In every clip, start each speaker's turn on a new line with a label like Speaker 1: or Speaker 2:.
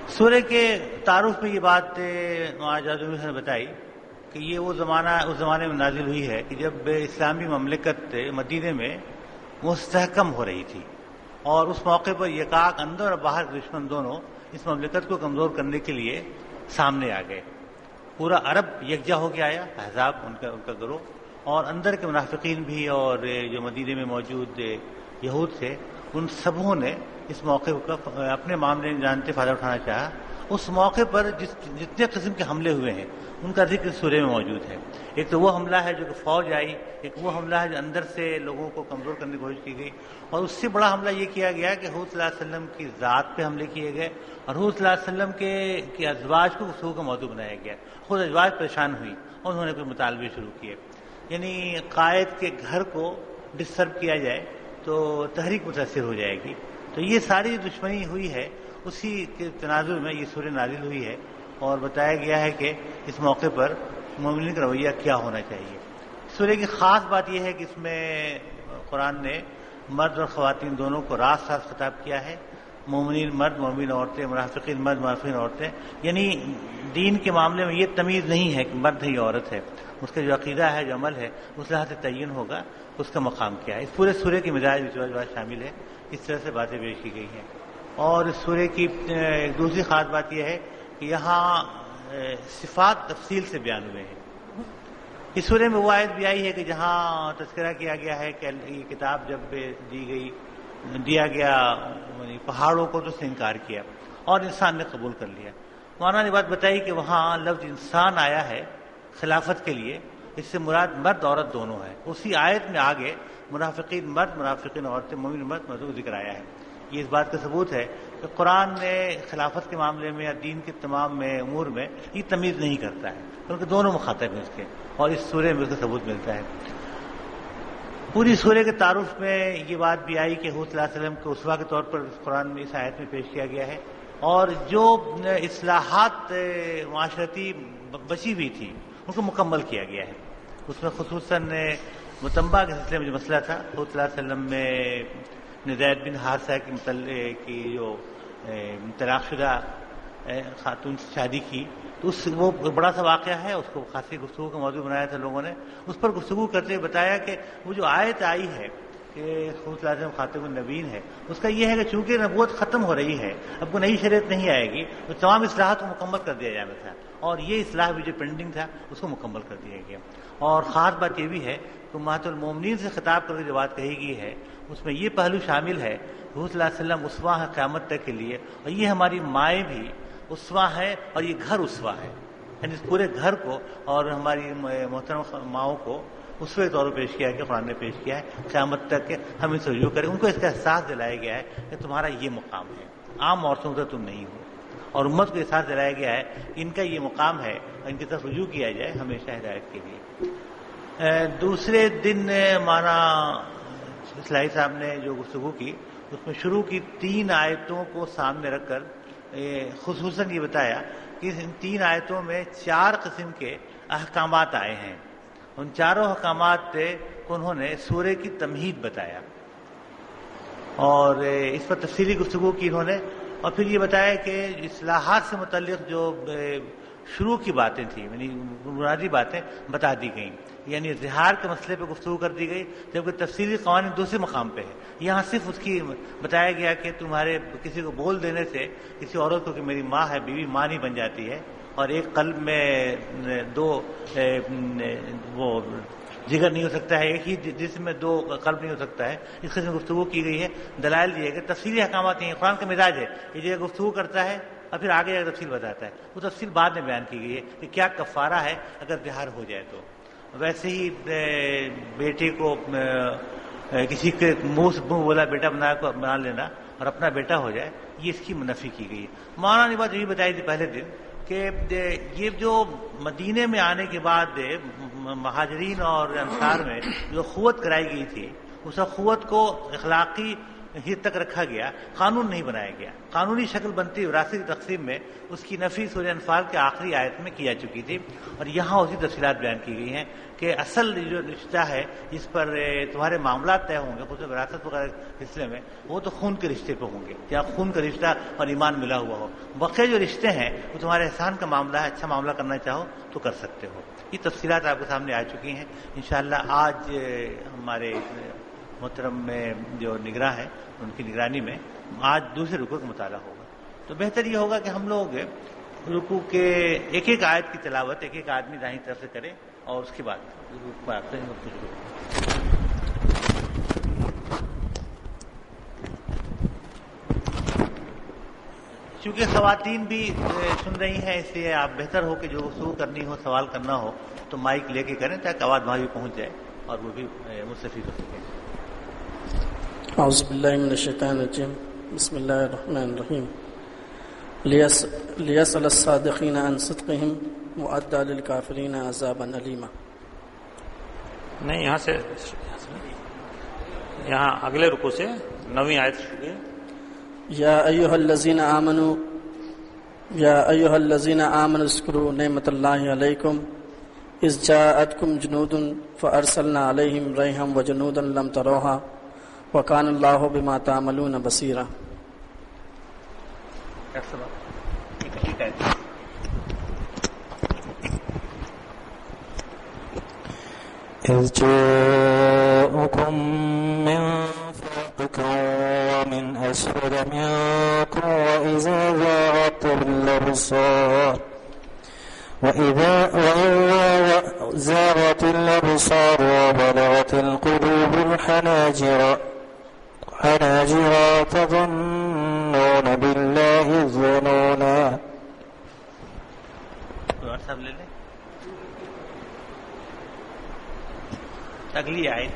Speaker 1: سورہ کے تعارف میں یہ بات آج نے بتائی کہ یہ وہ زمانہ اس زمانے میں نازل ہوئی ہے کہ جب اسلامی مملکت مدینے میں مستحکم ہو رہی تھی، اور اس موقع پر یکاک اندر اور باہر دشمن دونوں اس مملکت کو کمزور کرنے کے لیے سامنے آ گئے۔ پورا عرب یکجا ہو کے آیا، احزاب ان کا گروہ، اور اندر کے منافقین بھی اور جو مدینے میں موجود یہود تھے، ان سبوں نے اس موقع کا اپنے معاملے میں جانتے فائدہ اٹھانا چاہا۔ اس موقع پر جتنے قسم کے حملے ہوئے ہیں ان کا ذکر سورہ میں موجود ہے۔ ایک تو وہ حملہ ہے جو کہ فوج آئی، ایک وہ حملہ ہے جو اندر سے لوگوں کو کمزور کرنے کی کوشش کی گئی، اور اس سے بڑا حملہ یہ کیا گیا کہ حضور صلی اللہ علیہ وسلم کی ذات پہ حملے کیے گئے، اور حضور صلی اللہ علیہ وسلم کے ازواج کو گفتگو کا موضوع بنایا گیا۔ خود ازواج پریشان ہوئی اور انہوں نے کوئی مطالبے شروع کیے، یعنی قائد کے گھر کو ڈسٹرب کیا جائے تو تحریک متاثر ہو جائے گی۔ تو یہ ساری دشمنی ہوئی ہے، اسی کے تناظر میں یہ سورہ نازل ہوئی ہے، اور بتایا گیا ہے کہ اس موقع پر مومنین کا رویہ کیا ہونا چاہیے۔ سورہ کی خاص بات یہ ہے کہ اس میں قرآن نے مرد اور خواتین دونوں کو راست راست خطاب کیا ہے، مومنین مرد، مومن عورتیں، منافقین مرد، منافقین عورتیں، یعنی دین کے معاملے میں یہ تمیز نہیں ہے کہ مرد ہے یا عورت ہے، اس کا جو عقیدہ ہے، جو عمل ہے، اس لحاظ سے تعین ہوگا اس کا مقام کیا ہے۔ اس پورے سورہ کی مزاج شامل ہے، اس طرح سے باتیں پیش کی گئی ہیں۔ اور اس سورہ کی ایک دوسری خاص بات یہ ہے کہ یہاں صفات تفصیل سے بیان ہوئے ہیں۔ اس سورہ میں وہ آیت بھی آئی ہے کہ جہاں تذکرہ کیا گیا ہے کہ یہ کتاب جب دیا گیا پہاڑوں کو تو اس نے انکار کیا اور انسان نے قبول کر لیا۔ مولانا نے بات بتائی کہ وہاں لفظ انسان آیا ہے خلافت کے لیے، اس سے مراد مرد عورت دونوں ہے۔ اسی آیت میں آگے منافقین مرد، منافقین عورتیں، مومن مرد، موضوع ذکر آیا ہے۔ یہ اس بات کا ثبوت ہے کہ قرآن نے خلافت کے معاملے میں یا دین کے تمام امور میں یہ تمیز نہیں کرتا ہے، کیونکہ دونوں مخاطب ہیں اس کے، اور اس سورہ میں اس کا ثبوت ملتا ہے۔ پوری سورہ کے تعارف میں یہ بات بھی آئی کہ حضور صلی اللہ علیہ وسلم کو اسوہ کے طور پر اس قرآن میں اس آیت میں پیش کیا گیا ہے، اور جو اصلاحات معاشرتی بچی ہوئی تھی ان کو مکمل کیا گیا ہے۔ اس میں خصوصاً متنبہ کے سلسلے میں جو مسئلہ تھا، حضور صلی اللہ علیہ وسلم نے زید بن حارثہ کے متعلق کی جو طلاق شدہ خاتون سے شادی کی، تو وہ بڑا سا واقعہ ہے، اس کو خاصی گفتگو کا موضوع بنایا تھا لوگوں نے۔ اس پر گفتگو کرتے ہوئے بتایا کہ وہ جو آیت آئی ہے کہ حضور صلی اللہ علیہ وسلم خاتم النبیین ہے، اس کا یہ ہے کہ چونکہ نبوت ختم ہو رہی ہے، اب کوئی نئی شریعت نہیں آئے گی، تو تمام اصلاحات کو مکمل کر دیا جانا تھا، اور یہ اصلاح بھی جو پینڈنگ تھا اس کو مکمل کر دیا گیا۔ اور خاص بات یہ بھی ہے کہ امہات المومنین سے خطاب کر کے جو بات کہی گئی ہے اس میں یہ پہلو شامل ہے، حضور صلی اللہ علیہ وسلم اسوہ ہے قیامت تک کے لیے، اور یہ ہماری مائیں بھی اسوہ ہے، اور یہ گھر اسوہ ہے، یعنی اس پورے گھر کو اور ہماری محترم ماؤں کو اسوے طور پر پیش کیا ہے کہ قرآن نے پیش کیا ہے، قیامت تک کہ ہم ان سے رجوع کریں، ان کو اس کا احساس دلایا گیا ہے کہ تمہارا یہ مقام ہے، عام عورتوں سے تم نہیں ہو، اور امت کو احساس دلایا گیا ہے کہ ان کا یہ مقام ہے اور ان کی طرف رجوع کیا جائے ہمیشہ ہدایت کے لیے۔ دوسرے دن مانا اسلائی صاحب نے جو گفتگو کی اس میں شروع کی 3 آیتوں کو سامنے رکھ کر خصوصاً یہ بتایا کہ ان 3 آیتوں میں 4 قسم کے احکامات آئے ہیں، ان چاروں احکامات کو انہوں نے سورہ کی تمہید بتایا اور اس پر تفصیلی گفتگو کی انہوں نے، اور پھر یہ بتایا کہ اصلاحات سے متعلق جو شروع کی باتیں تھیں، یعنی بنیادی باتیں بتا دی گئیں، یعنی اظہار کے مسئلے پہ گفتگو کر دی گئی، جبکہ تفصیلی قوانین دوسرے مقام پہ ہے۔ یہاں صرف اس کی بتایا گیا کہ تمہارے کسی کو بول دینے سے کسی عورت کو کہ میری ماں ہے، بیوی ماں نہیں بن جاتی ہے، اور ایک قلب میں 2 وہ جگر نہیں ہو سکتا ہے، ایک ہی جسم میں 2 قلب نہیں ہو سکتا ہے، اس قسم میں گفتگو کی گئی ہے، دلائل دیے گئے، تفصیلی احکامات ہیں۔ قرآن کا مزاج ہے کہ یہ گفتگو کرتا ہے اور پھر آگے جا تفصیل بتاتا ہے، وہ تفصیل بعد میں بیان کی گئی ہے کہ کیا کفارہ ہے اگر زہار ہو جائے تو۔ ویسے ہی بیٹے کو کسی کے منہ بولا بیٹا بنا لینا اور اپنا بیٹا ہو جائے، یہ اس کی منفی کی گئی ہے۔ مولانا نے بات یہی بتائی تھی پہلے دن کہ یہ جو مدینے میں آنے کے بعد مہاجرین اور انصار میں جو اخوت کرائی گئی تھی، اس اخوت کو اخلاقی حد تک رکھا گیا، قانون نہیں بنایا گیا. قانونی شکل بنتی وراثت کی تقسیم میں اس کی نفی سورہ انفال کے آخری آیت میں کیا چکی تھی، اور یہاں اسی تفصیلات بیان کی گئی ہیں کہ اصل جو رشتہ ہے جس پر تمہارے معاملات طے ہوں گے خود وراثت وغیرہ سلسلے میں، وہ تو خون کے رشتے پہ ہوں گے، یا خون کا رشتہ اور ایمان ملا ہوا ہو. بقیہ جو رشتے ہیں وہ تمہارے احسان کا معاملہ ہے، اچھا معاملہ کرنا چاہو تو کر سکتے ہو. یہ تفصیلات آپ کے سامنے آ چکی ہیں. انشاءاللہ آج ہمارے محترم میں جو نگراں ہیں ان کی نگرانی میں آج دوسرے رکوع کا مطالعہ ہوگا. تو بہتر یہ ہوگا کہ ہم لوگ رکوع کے ایک ایک آیت کی تلاوت ایک ایک آدمی دائیں طرف سے کرے اور اس کے بعد چونکہ خواتین بھی سن رہی ہیں، اس لیے آپ بہتر ہو کہ جو گفتگو کرنی ہو، سوال کرنا ہو تو مائک لے کے کریں تاکہ آواز وہاں بھی پہنچ جائے اور وہ بھی مستفید ہو سکیں.
Speaker 2: اعوذ باللہ من الشیطان الرجیم. بسم اللہ الرحمن الرحیم. لیسأل الصادقین عن صدقہم وأعد للکافرین عذابا علیما.
Speaker 3: نہیں، یہاں سے یہاں اگلے رکوع سے 9ویں آیت شروع ہے.
Speaker 2: یا ایھا الذین آمنوا اذکروا نعمت اللہ علیکم اذ جاءتکم جنود فارسلنا علیہم ریحا وجنودا لم تروها وکان اللہ بما تعملون بصیرا.
Speaker 4: إذ جاءكم من فوقكم ومن أسفل منكم وإذا زاغت الأبصار وبلغت القلوب الحناجر تظنون بالله الظنونا.
Speaker 1: اگلی آیت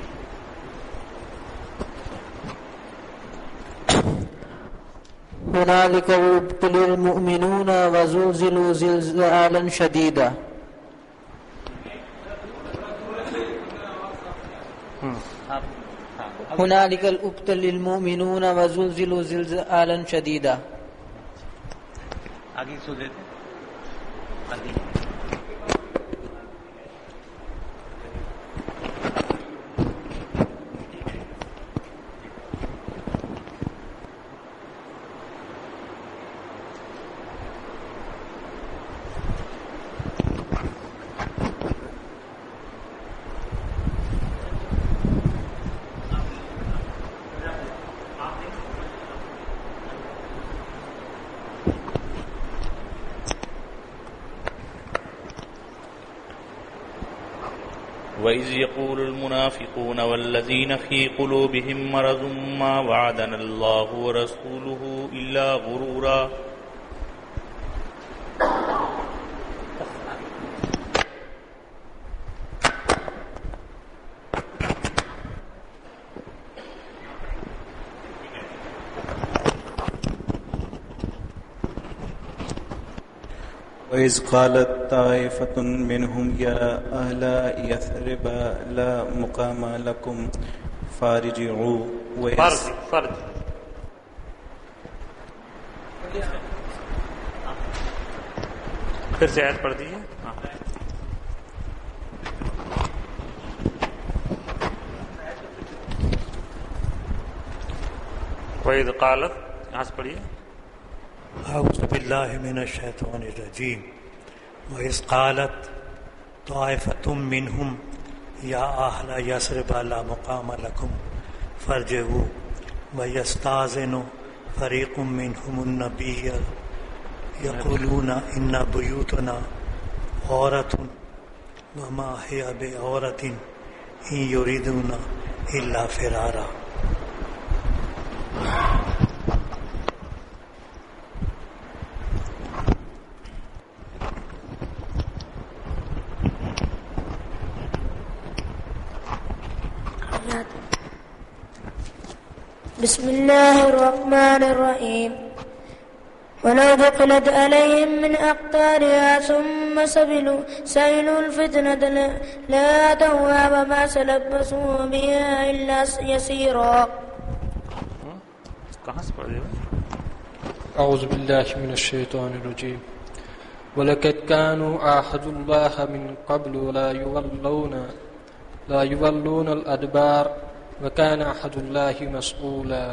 Speaker 4: هنالك ابتلي المؤمنون وزلزلوا زلزالا شديدا. هنالك ابتلي المؤمنون وزلزلوا زلزالا شديدا.
Speaker 1: آگے سو دیتے آگے.
Speaker 3: وَإِذْ يَقُولُ الْمُنَافِقُونَ وَالَّذِينَ فِي قُلُوبِهِم مَّرَضٌ مَّا وَعَدَنَا اللَّهُ وَرَسُولُهُ إِلَّا غُرُورًا.
Speaker 5: وَإِذْ قَالَتْ طَائِفَةٌ مِّنْهُمْ يَا أَهْلَ يَثْرِبَ لَا مُقَامَ لَكُمْ فَارْجِعُوا.
Speaker 3: فرض پھر سے آیت پڑھ دیجیے. وَإِذْ قَالَتْ، یہاں سے پڑھیے.
Speaker 6: اعوذ باللہ من الشیطان الرجیم. وَإِذْ قَالَتْ طَائِفَةٌ مِّنْهُمْ يَا أَهْلَ يَثْرِبَ لَا مُقَامَ لَكُمْ فَارْجِعُوا وَيَسْتَأْذِنُ فَرِيقٌ مِّنْهُمُ النَّبِيَّ يَقُولُونَ إِنَّ بُيُوتَنَا عَوْرَةٌ وَمَا هِيَ بِعَوْرَةٍ إِن يُرِيدُونَ إِلَّا فِرَارًا.
Speaker 7: بسم الله الرحمن الرحيم. ولو دخلت عليهم من أقطارها ثم سئلوا الفتنة لآتوها وما تلبسوا بها إلا يسيرا.
Speaker 3: کہاں سے پڑھ رہے ہو؟
Speaker 8: اعوذ باللہ من الشیطان الرجیم وَلَقَدْ كَانُوا عَاهَدُوا اللَّهَ مِن قَبْلُ لَا يُوَلُّونَ الْأَدْبَارَ وَكَانَ عَهْدُ اللَّهِ مَسْئُولًا.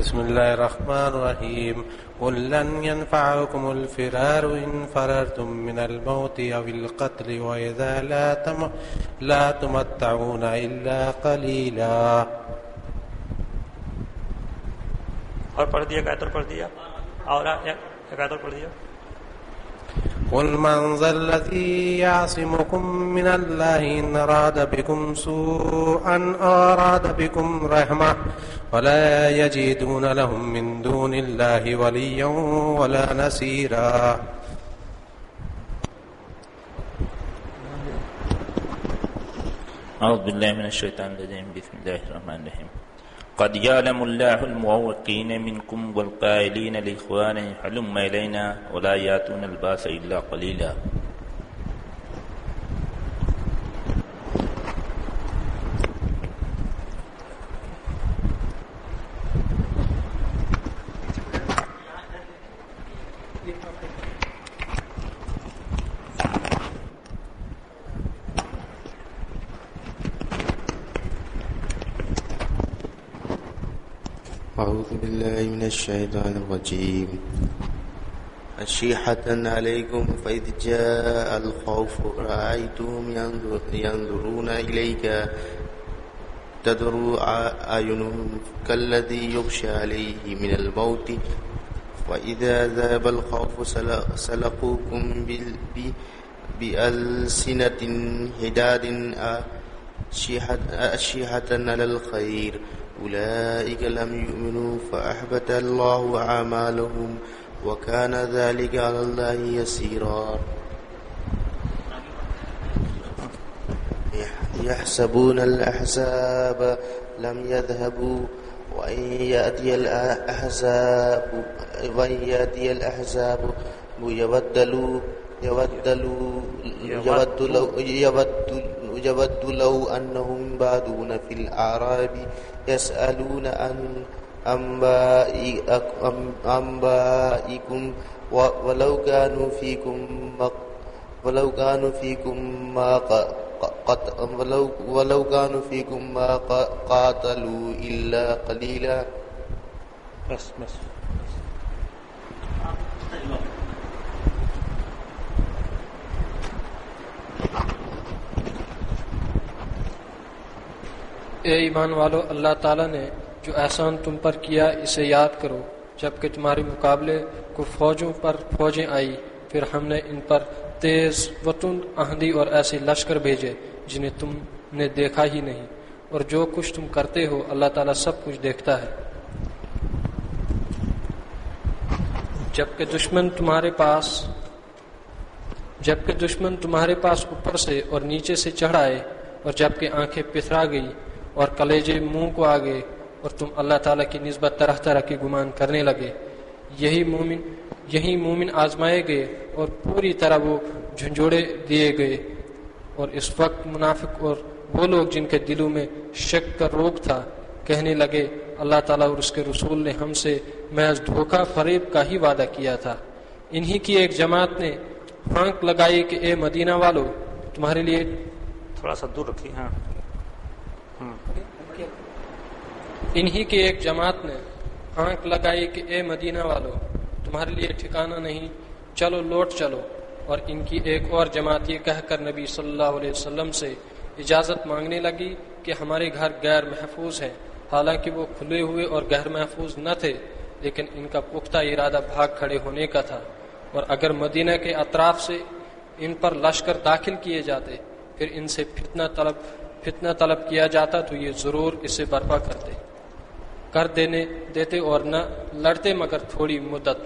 Speaker 9: بسم الله الرحمن الرحيم قل لن ينفعكم الفرار إن فررتم من الموت أو القتل وإذا لا تمتعون إلا قليلا.
Speaker 3: اور پڑھ دیا ایک آیت پڑھ دیا اور ایک آیت پڑھ دیا.
Speaker 9: قل من ذا الذي يعصمكم من الله إن أراد بكم سوءا أو أراد بكم رحمة ولا يجدون لهم من دون الله وليا ولا نصيرا.
Speaker 3: اعوذ باللہ من الشیطان الرجیم بسم اللہ الرحمن الرحیم. قد يعلم الله المعوقين منكم والقائلين لإخوانهم هلم إلينا ولا يأتون الباس إلا قليلا.
Speaker 10: أعوذ بالله من الشيطان الرجيم. أشيحة عليكم فإذ جاء الخوف رأيتهم ينظرون إليك تدور أعينهم كالذي يغشى عليه من الموت وإذا ذهب الخوف سلقوكم بألسنة حداد أشيحة على الخير أولئك لم يؤمنوا فأحبط الله أعمالهم وكان ذلك على الله يسيرا. يحسبون الأحزاب لم يذهبوا وإن يأتي الأحزاب يود لو أنهم بادون في الأعراب يسألون عن أنبائكم ولو كانوا فيكم ما قاتلوا إلا قليلا.
Speaker 3: بس
Speaker 8: اے ایمان والو، اللہ تعالیٰ نے جو احسان تم پر کیا اسے یاد کرو. جبکہ تمہارے مقابلے کو فوجوں پر فوجیں آئی، پھر ہم نے ان پر تیز وطن آندھی اور ایسے لشکر بھیجے جنہیں تم نے دیکھا ہی نہیں، اور جو کچھ تم کرتے ہو اللہ تعالیٰ سب کچھ دیکھتا ہے. جبکہ دشمن تمہارے پاس اوپر سے اور نیچے سے چڑھ آئے، اور جبکہ آنکھیں پتھرا گئی اور کلیجے منہ کو آ گئے، اور تم اللہ تعالیٰ کی نسبت طرح طرح کے گمان کرنے لگے، یہی مومن آزمائے گئے اور پوری طرح وہ جھنجھوڑے دیے گئے. اور اس وقت منافق اور وہ لوگ جن کے دلوں میں شک کا روگ تھا کہنے لگے اللہ تعالیٰ اور اس کے رسول نے ہم سے محض دھوکہ فریب کا ہی وعدہ کیا تھا. انہی کی ایک جماعت نے پھانک لگائی کہ اے مدینہ والو تمہارے لیے
Speaker 3: تھوڑا سا دور رکھیے. ہاں
Speaker 8: انہی کی ایک جماعت نے آنکھ لگائی کہ اے مدینہ والو تمہارے لیے ٹھکانہ نہیں، چلو لوٹ چلو. اور ان کی ایک اور جماعت یہ کہہ کر نبی صلی اللہ علیہ وسلم سے اجازت مانگنے لگی کہ ہمارے گھر غیر محفوظ ہیں. حالانکہ وہ کھلے ہوئے اور غیر محفوظ نہ تھے، لیکن ان کا پختہ ارادہ بھاگ کھڑے ہونے کا تھا. اور اگر مدینہ کے اطراف سے ان پر لشکر داخل کیے جاتے پھر ان سے فتنہ طلب کیا جاتا تو یہ ضرور اسے برپا کر دیتے اور نہ لڑتے مگر تھوڑی مدت.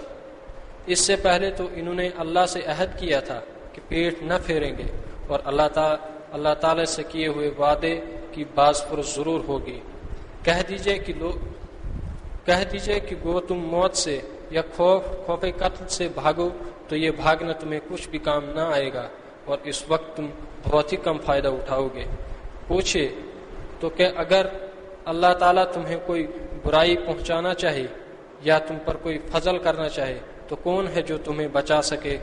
Speaker 8: اس سے پہلے تو انہوں نے اللہ سے عہد کیا تھا کہ پیٹ نہ پھیریں گے، اور اللہ تعالی سے کیے ہوئے وعدے کی باز پرس ضرور ہوگی. کہہ دیجئے کہ گو تم موت سے یا خوف قتل سے بھاگو تو یہ بھاگنا تمہیں کچھ بھی کام نہ آئے گا اور اس وقت تم بہت ہی کم فائدہ اٹھاؤ گے۔ پوچھے تو کہ اگر اللہ تعالیٰ تمہیں کوئی برائی پہنچانا چاہے یا تم پر کوئی فضل کرنا چاہے تو کون ہے جو تمہیں بچا سکے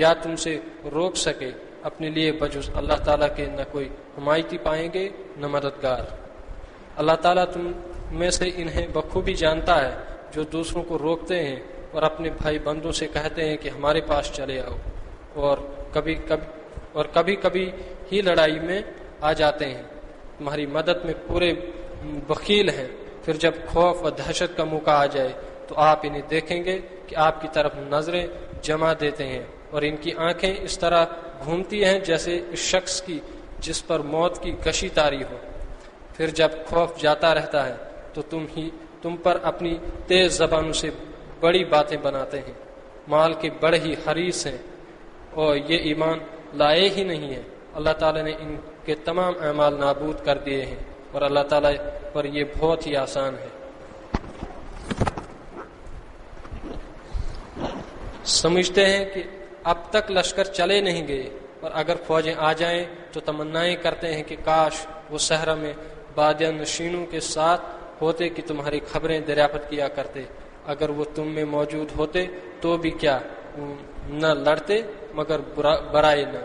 Speaker 8: یا تم سے روک سکے؟ اپنے لیے بجز اللہ تعالیٰ کے نہ کوئی حمایتی پائیں گے نہ مددگار۔ اللہ تعالیٰ تم میں سے انہیں بخوبی جانتا ہے جو دوسروں کو روکتے ہیں اور اپنے بھائی بندوں سے کہتے ہیں کہ ہمارے پاس چلے آؤ، اور کبھی کبھی ہی لڑائی میں آ جاتے ہیں، تمہاری مدد میں پورے بخیل ہیں۔ پھر جب خوف و دہشت کا موقع آ جائے تو آپ انہیں دیکھیں گے کہ آپ کی طرف نظریں جما دیتے ہیں اور ان کی آنکھیں اس طرح گھومتی ہیں جیسے اس شخص کی جس پر موت کی کشی طاری ہو۔ پھر جب خوف جاتا رہتا ہے تو تم پر اپنی تیز زبانوں سے بڑی باتیں بناتے ہیں، مال کے بڑے ہی حریص ہیں اور یہ ایمان لائے ہی نہیں ہیں۔ اللہ تعالیٰ نے ان کے تمام اعمال نابود کر دیے ہیں اور اللہ تعالیٰ پر یہ بہت ہی آسان ہے۔ سمجھتے ہیں کہ اب تک لشکر چلے نہیں گئے اور اگر فوجیں آ جائیں تو تمنائیں کرتے ہیں کہ کاش وہ صحرا میں بادیہ نشینوں کے ساتھ ہوتے کہ تمہاری خبریں دریافت کیا کرتے، اگر وہ تم میں موجود ہوتے تو بھی کیا نہ لڑتے مگر برائے نہ۔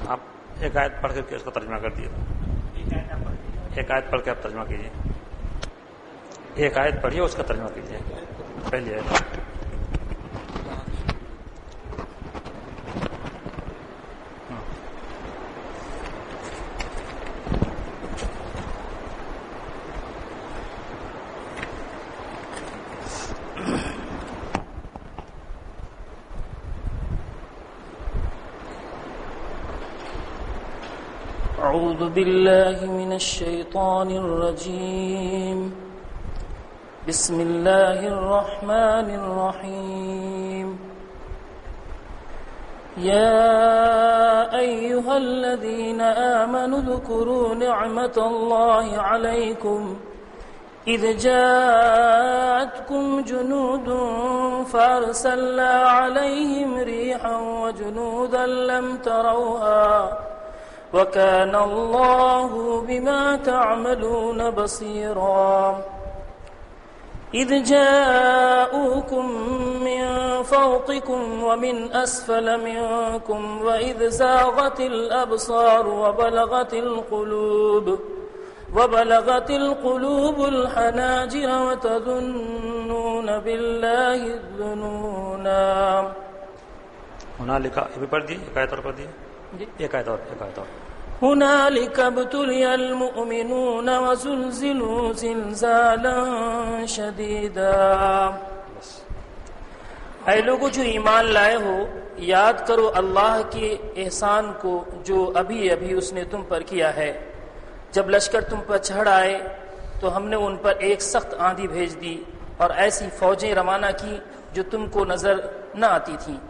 Speaker 11: آپ ایک آیت پڑھ کر کے اس کو ترجمہ کر دیے، ایک آیت پڑھ کے آپ ترجمہ کیجیے، ایک آیت پڑھیے اس کا ترجمہ کیجیے، پہلی آیت۔
Speaker 2: أعوذ بالله من الشيطان الرجيم بسم الله الرحمن الرحيم يا أيها الذين آمنوا اذكروا نعمة الله عليكم إذ جاءتكم جنود فأرسلنا عليهم ريحا وجنودا لم تروها وَكَانَ اللَّهُ بِمَا تَعْمَلُونَ بَصِيرًا إِذْ جَاءُوكُم مِّن فَوْقِكُمْ وَمِنْ أَسْفَلَ مِنكُمْ وَإِذْ زَاغَتِ الْأَبْصَارُ وَبَلَغَتِ الْقُلُوبُ الْحَنَاجِرَ وَتَظُنُّونَ بِاللَّهِ الظُّنُونَا۔
Speaker 11: هنالك ابھی پڑھ دی، ایک آیت اور پڑھ دی، ایک آیت اور
Speaker 2: هنالك ابتلي المؤمنون وزلزلوا زلزالا شديدا۔ اے لوگو جو ایمان لائے ہو، یاد کرو اللہ کے احسان کو جو ابھی ابھی اس نے تم پر کیا ہے۔ جب لشکر تم پر چڑھ آئے تو ہم نے ان پر ایک سخت آندھی بھیج دی اور ایسی فوجیں روانہ کی جو تم کو نظر نہ آتی تھیں۔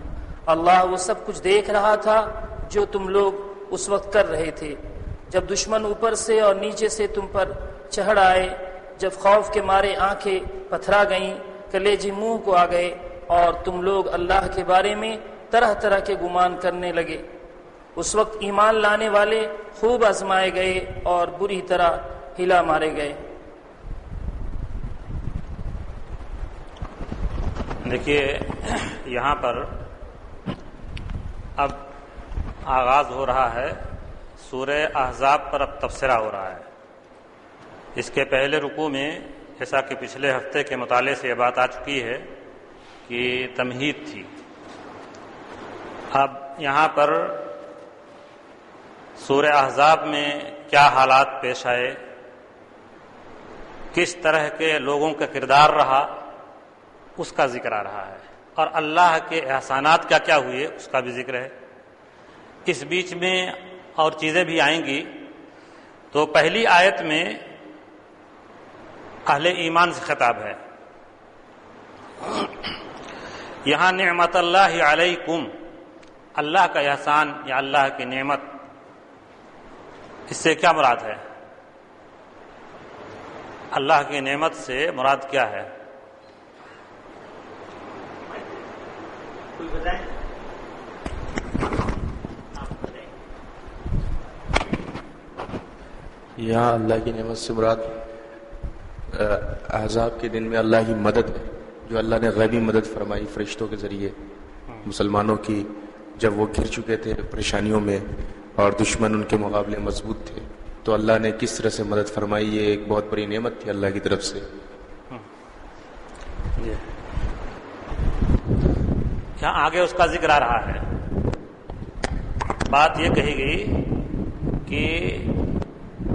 Speaker 2: اللہ وہ سب کچھ دیکھ رہا تھا جو تم لوگ اس وقت کر رہے تھے۔ جب دشمن اوپر سے اور نیچے سے تم پر چڑھ آئے، جب خوف کے مارے آنکھیں پتھرا گئیں، کلیجے منہ کو آ گئے اور تم لوگ اللہ کے بارے میں طرح طرح کے گمان کرنے لگے، اس وقت ایمان لانے والے خوب آزمائے گئے اور بری طرح ہلا مارے گئے۔
Speaker 11: دیکھیے یہاں پر اب آغاز ہو رہا ہے سورہ احزاب پر، اب تبصرہ ہو رہا ہے۔ اس کے پہلے رکوع میں جیسا کہ پچھلے ہفتے کے مطالعے سے یہ بات آ چکی ہے کہ تمہید تھی، اب یہاں پر سورہ احزاب میں کیا حالات پیش آئے، کس طرح کے لوگوں کا کردار رہا، اس کا ذکر آ رہا ہے، اور اللہ کے احسانات کیا کیا ہوئے اس کا بھی ذکر ہے۔ اس بیچ میں اور چیزیں بھی آئیں گی۔ تو پہلی آیت میں اہل ایمان سے خطاب ہے، یہاں نعمت اللہ علیکم، اللہ کا احسان یا اللہ کی نعمت، اس سے کیا مراد ہے؟ اللہ کی نعمت سے مراد کیا ہے؟
Speaker 1: کوئی بتائیں؟
Speaker 12: یہاں اللہ کی نعمت سے مراد احزاب کے دن میں اللہ کی مدد ہے، جو اللہ نے غیبی مدد فرمائی فرشتوں کے ذریعے مسلمانوں کی، جب وہ گھر چکے تھے پریشانیوں میں اور دشمن ان کے مقابلے مضبوط تھے، تو اللہ نے کس طرح سے مدد فرمائی، یہ ایک بہت بڑی نعمت تھی اللہ کی طرف سے۔
Speaker 11: یہاں آگے اس کا ذکر آ رہا ہے، بات یہ کہی گئی کہ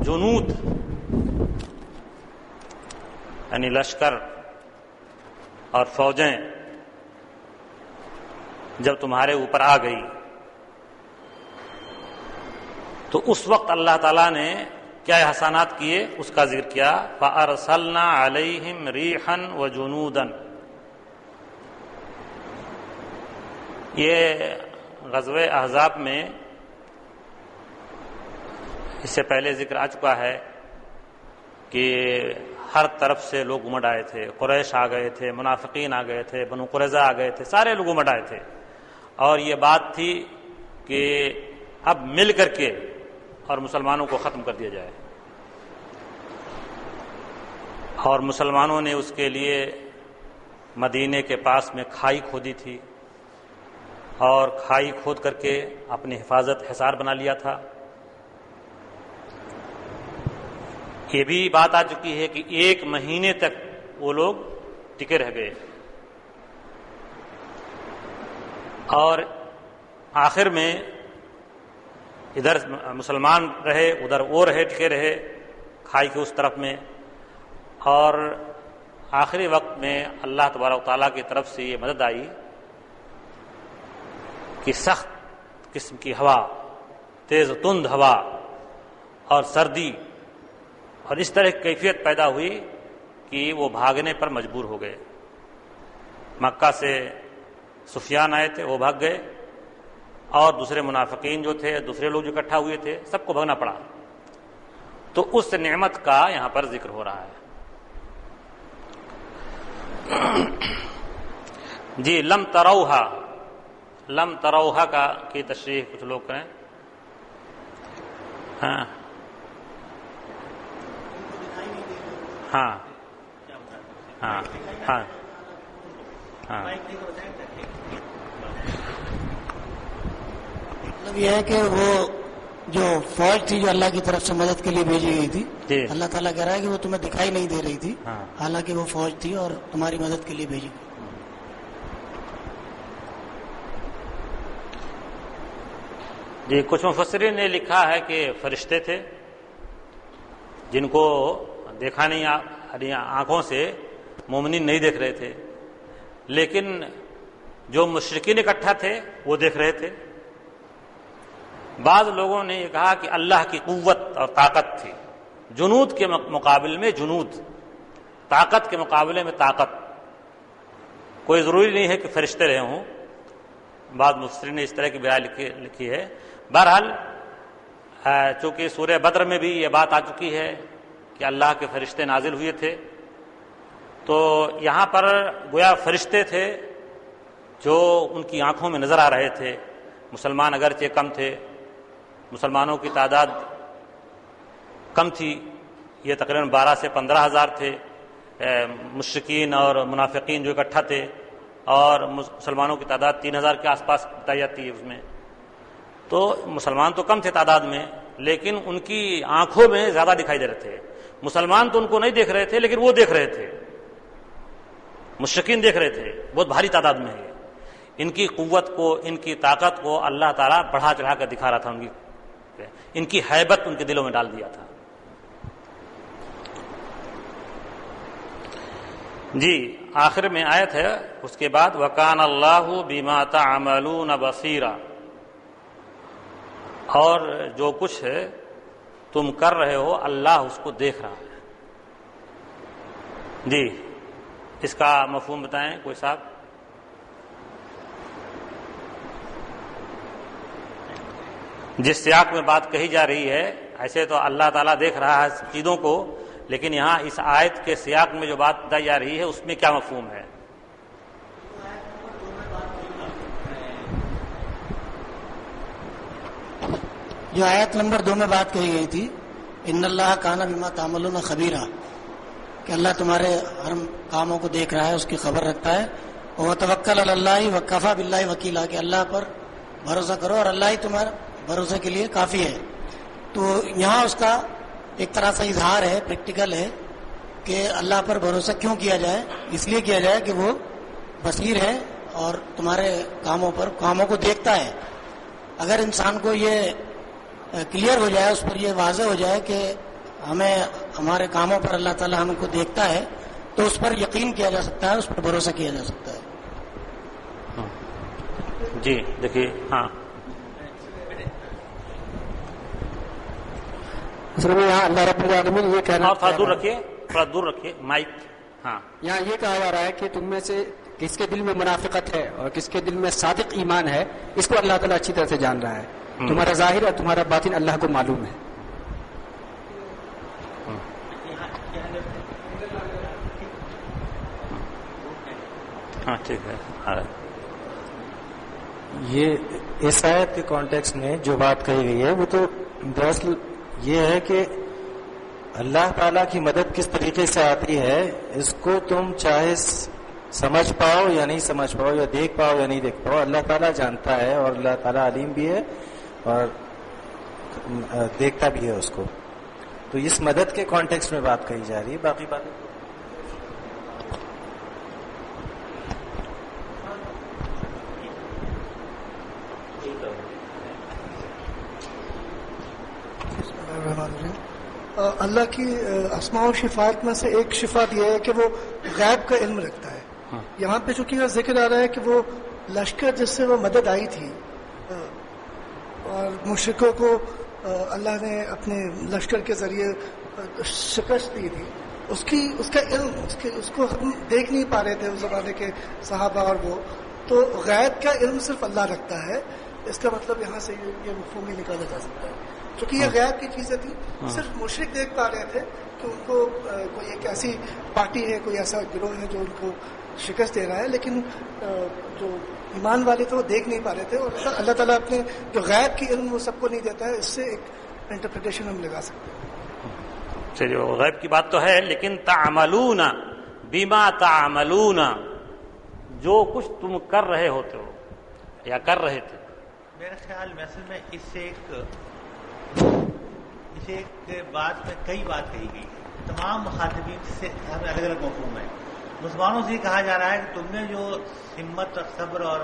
Speaker 11: جنود یعنی لشکر اور فوجیں جب تمہارے اوپر آ گئی تو اس وقت اللہ تعالیٰ نے کیا احسانات کیے اس کا ذکر کیا، فَأَرْسَلْنَا عَلَيْهِمْ رِيحًا وَجُنُودًا۔ یہ غزوہ احزاب میں اس سے پہلے ذکر آ چکا ہے کہ ہر طرف سے لوگ امڑ آئے تھے، قریش آ گئے تھے، منافقین آ گئے تھے، بنو قریظہ آ گئے تھے، سارے لوگ امڑ آئے تھے، اور یہ بات تھی کہ اب مل کر کے اور مسلمانوں کو ختم کر دیا جائے، اور مسلمانوں نے اس کے لیے مدینے کے پاس میں کھائی کھودی تھی اور کھائی کھود کر کے اپنی حفاظت حصار بنا لیا تھا۔ یہ بھی بات آ چکی ہے کہ 1 مہینے تک وہ لوگ ٹکے رہ گئے، اور آخر میں ادھر مسلمان رہے، ادھر وہ رہے، ٹکے رہے کھائی کے اس طرف میں، اور آخری وقت میں اللہ تبارک و تعالیٰ کی طرف سے یہ مدد آئی کہ سخت قسم کی ہوا، تیز تند ہوا اور سردی، اور اس طرح کی کیفیت پیدا ہوئی کہ وہ بھاگنے پر مجبور ہو گئے۔ مکہ سے سفیان آئے تھے، وہ بھاگ گئے، اور دوسرے منافقین جو تھے، دوسرے لوگ جو اکٹھا ہوئے تھے، سب کو بھاگنا پڑا۔ تو اس نعمت کا یہاں پر ذکر ہو رہا ہے۔ جی لم تروہا، لم تروہا کا کی تشریح کچھ لوگ کریں۔ ہاں ہاں ہاں ہاں ہاں
Speaker 13: مطلب یہ ہے کہ وہ جو فوج تھی جو اللہ کی طرف سے مدد کے لیے بھیجی گئی تھی، اللہ تعالیٰ کہہ رہا ہے کہ وہ تمہیں دکھائی نہیں دے رہی تھی، حالانکہ وہ فوج تھی اور تمہاری مدد کے لیے بھیجی گئی۔
Speaker 11: جی کچھ مفسرین نے لکھا ہے کہ فرشتے تھے جن کو دیکھا نہیں، آنکھوں سے مومنین نہیں دیکھ رہے تھے، لیکن جو مشرکین اکٹھا تھے وہ دیکھ رہے تھے۔ بعض لوگوں نے یہ کہا کہ اللہ کی قوت اور طاقت تھی، جنود کے مقابل میں جنود، طاقت کے مقابلے میں طاقت، کوئی ضروری نہیں ہے کہ فرشتے رہے ہوں، بعض مفسرین نے اس طرح کی بیان لکھی ہے۔ بہرحال چونکہ سورہ بدر میں بھی یہ بات آ چکی ہے کہ اللہ کے فرشتے نازل ہوئے تھے، تو یہاں پر گویا فرشتے تھے جو ان کی آنکھوں میں نظر آ رہے تھے۔ مسلمان اگرچہ کم تھے، مسلمانوں کی تعداد کم تھی، یہ تقریباً 12 سے 15 ہزار تھے، مشرکین اور منافقین جو اکٹھا تھے، اور مسلمانوں کی تعداد 3000 کے آس پاس بتائی جاتی ہے اس میں۔ تو مسلمان تو کم تھے تعداد میں، لیکن ان کی آنکھوں میں زیادہ دکھائی دے رہے تھے۔ مسلمان تو ان کو نہیں دیکھ رہے تھے، لیکن وہ دیکھ رہے تھے، مشرکین دیکھ رہے تھے، بہت بھاری تعداد میں ہے۔ ان کی قوت کو، ان کی طاقت کو اللہ تعالیٰ بڑھا چڑھا کر دکھا رہا تھا، ان کی ہیبت ان کے دلوں میں ڈال دیا تھا۔ جی آخر میں آیت ہے اس کے بعد وَكَانَ اللَّهُ بِمَا تَعْمَلُونَ بَصِيرًا، اور جو کچھ تم کر رہے ہو اللہ اس کو دیکھ رہا ہے۔ جی اس کا مفہوم بتائیں کوئی صاحب؟ جس سیاق میں بات کہی جا رہی ہے ایسے تو اللہ تعالیٰ دیکھ رہا ہے چیزوں کو، لیکن یہاں اس آیت کے سیاق میں جو بات بتائی جا رہی ہے اس میں کیا مفہوم ہے؟
Speaker 13: جو آیت نمبر 2 میں بات کہی گئی تھی، ان اللہ کان بما تعملون خبیرا، کہ اللہ تمہارے ہر کاموں کو دیکھ رہا ہے، اس کی خبر رکھتا ہے. اور توکل علی اللہ وکفی باللہ وکیلا، کہ اللہ پر بھروسہ کرو اور اللہ ہی تمہارے بھروسے کے لیے کافی ہے. تو یہاں اس کا ایک طرح سے اظہار ہے، پریکٹیکل ہے کہ اللہ پر بھروسہ کیوں کیا جائے. اس لیے کیا جائے کہ وہ بصیر ہے اور تمہارے کاموں کو دیکھتا ہے. اگر انسان کو یہ کلیئر ہو جائے، اس پر یہ واضح ہو جائے کہ ہمیں ہمارے کاموں پر اللہ تعالیٰ ہم کو دیکھتا ہے، تو اس پر یقین کیا جا سکتا ہے، اس پر بھروسہ کیا جا سکتا ہے.
Speaker 11: جی دیکھیے، ہاں
Speaker 14: یہاں اللہ رب العالمین یہ کہنا،
Speaker 11: اور تھوڑا دور رکھیے مائک. ہاں
Speaker 14: یہاں یہ کہا جا رہا ہے کہ تم میں سے کس کے دل میں منافقت ہے اور کس کے دل میں صادق ایمان ہے، اس کو اللہ تعالیٰ اچھی طرح سے جان رہا ہے. تمہارا ظاہر اور تمہارا باطن اللہ کو معلوم ہے.
Speaker 11: ہاں ٹھیک ہے.
Speaker 15: یہ اس آیت کے کانٹیکسٹ میں جو بات کہی گئی ہے وہ تو دراصل یہ ہے کہ اللہ تعالیٰ کی مدد کس طریقے سے آتی ہے، اس کو تم چاہے سمجھ پاؤ یا نہیں سمجھ پاؤ، یا دیکھ پاؤ یا نہیں دیکھ پاؤ، اللہ تعالیٰ جانتا ہے اور اللہ تعالیٰ علیم بھی ہے اور دیکھتا بھی ہے اس کو. تو اس مدد کے کانٹیکسٹ میں بات کہی جا رہی ہے. باقی باتیں
Speaker 16: اللہ کی اسماء و صفات میں سے ایک صفات یہ ہے کہ وہ غیب کا علم رکھتا ہے. یہاں پہ چونکہ ذکر آ رہا ہے کہ وہ لشکر جس سے وہ مدد آئی تھی اور مشرکوں کو اللہ نے اپنے لشکر کے ذریعے شکست دی تھی، اس کا علم اس کو ہم دیکھ نہیں پا رہے تھے اس زمانے کے صحابہ اور وہ، تو غیب کا علم صرف اللہ رکھتا ہے. اس کا مطلب یہاں سے یہ مفہوم بھی نکالا جا سکتا ہے. چونکہ یہ غیب کی چیزیں تھیں، صرف مشرک دیکھ پا رہے تھے کہ ان کو کوئی ایک ایسی پارٹی ہے، کوئی ایسا گروہ ہے جو ان کو شکست دے رہا ہے، لیکن جو ایمان والے تھے وہ دیکھ نہیں پا رہے تھے. اور اللہ تعالیٰ اپنے جو غیب کی علم وہ سب کو نہیں دیتا ہے. اس سے ایک انٹرپریٹیشن ہم لگا سکتے ہیں.
Speaker 11: چلیے، غیب کی بات تو ہے، لیکن تعملون بما تعملون، جو کچھ تم کر رہے ہوتے ہو یا کر رہے تھے.
Speaker 1: میرے خیال میں اصل میں اس سے ایک بات میں کئی بات کہی گئی. تمام مخاطبین سے ہمیں الگ الگ مفہوم ہے. مسلمانوں سے یہ کہا جا رہا ہے کہ تم نے جو ہمت اور صبر اور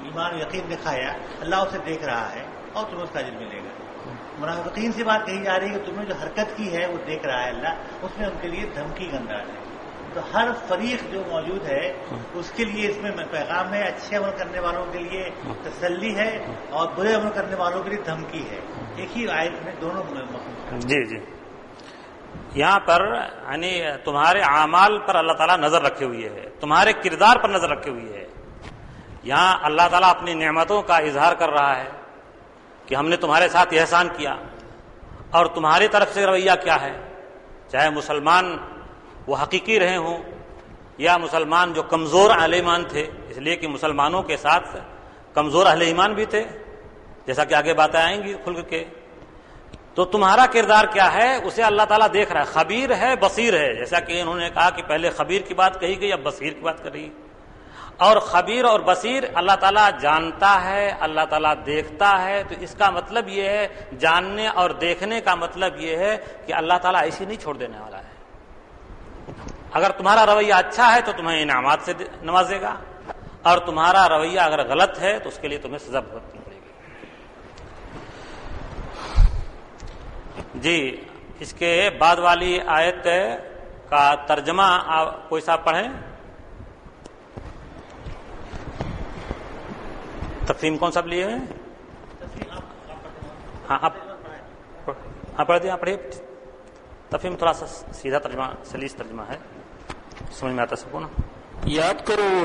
Speaker 1: ایمان و یقین دکھایا، اللہ اسے دیکھ رہا ہے اور تمہیں اس کا اجر ملے گا. منافقین سے بات کہی جا رہی ہے کہ تم نے جو حرکت کی ہے وہ دیکھ رہا ہے اللہ، اس میں ان کے لیے دھمکی کا انداز ہے. تو ہر فریق جو موجود ہے اس کے لیے اس میں پیغام ہے، اچھے عمل کرنے والوں کے لیے تسلی ہے اور برے عمل کرنے والوں کے لیے دھمکی ہے. ایک ہی آیت میں دونوں.
Speaker 11: جی جی، یہاں پر یعنی تمہارے اعمال پر اللہ تعالیٰ نظر رکھے ہوئے ہے، تمہارے کردار پر نظر رکھے ہوئے ہے. یہاں اللہ تعالیٰ اپنی نعمتوں کا اظہار کر رہا ہے کہ ہم نے تمہارے ساتھ یہ احسان کیا، اور تمہاری طرف سے رویہ کیا ہے، چاہے مسلمان وہ حقیقی رہے ہوں یا مسلمان جو کمزور اہل ایمان تھے، اس لیے کہ مسلمانوں کے ساتھ کمزور اہل ایمان بھی تھے، جیسا کہ آگے باتیں آئیں گی کھل کے. تو تمہارا کردار کیا ہے اسے اللہ تعالیٰ دیکھ رہا ہے. خبیر ہے، بصیر ہے، جیسا کہ انہوں نے کہا کہ پہلے خبیر کی بات کہی گئی، اب بصیر کی بات کر رہی. اور خبیر اور بصیر اللہ تعالیٰ جانتا ہے، اللہ تعالیٰ دیکھتا ہے. تو اس کا مطلب یہ ہے، جاننے اور دیکھنے کا مطلب یہ ہے کہ اللہ تعالیٰ ایسے نہیں چھوڑ دینے والا ہے. اگر تمہارا رویہ اچھا ہے تو تمہیں انعامات سے نوازے گا، اور تمہارا رویہ اگر غلط ہے تو اس کے لیے تمہیں سزا بھگتنی پڑے گی. جی، اس کے بعد والی آیت کا ترجمہ کوئی صاحب پڑھیں. تقسیم کون صاحب لیے ہیں؟ ہاں آپ پڑھ دیں، آپ پڑھیے. تفہیم تھوڑا سا سیدھا ترجمہ، سلیس ترجمہ ہے، سمجھ میں آتا سب کو نا.
Speaker 3: یاد کرو وہ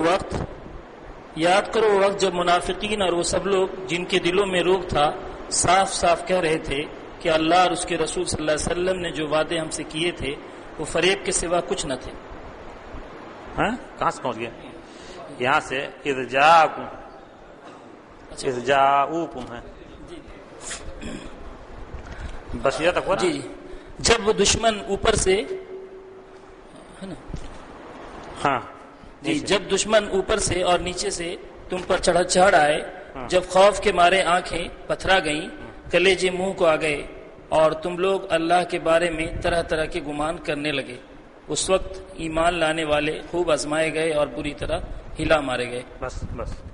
Speaker 3: وقت جب منافقین اور وہ سب لوگ جن کے دلوں میں روگ تھا
Speaker 17: صاف صاف کہہ رہے تھے کہ اللہ اور اس کے رسول صلی اللہ علیہ وسلم نے جو وعدے ہم سے کیے تھے وہ فریب کے سوا کچھ نہ تھے.
Speaker 11: ہاں کہاں سے پہنچ گیا؟ یہاں سے اذجاؤکم ہے بس یہ تک ہوا نا؟
Speaker 17: جی جب وہ دشمن اوپر سے ہے نا.
Speaker 11: ہاں
Speaker 17: جی جب دشمن اوپر سے اور نیچے سے تم پر چڑھ آئے، جب خوف کے مارے آنکھیں پتھرا گئیں، کلیجے منہ کو آ گئے اور تم لوگ اللہ کے بارے میں طرح طرح کے گمان کرنے لگے، اس وقت ایمان لانے والے خوب آزمائے گئے اور بری طرح ہلا مارے گئے.
Speaker 11: بس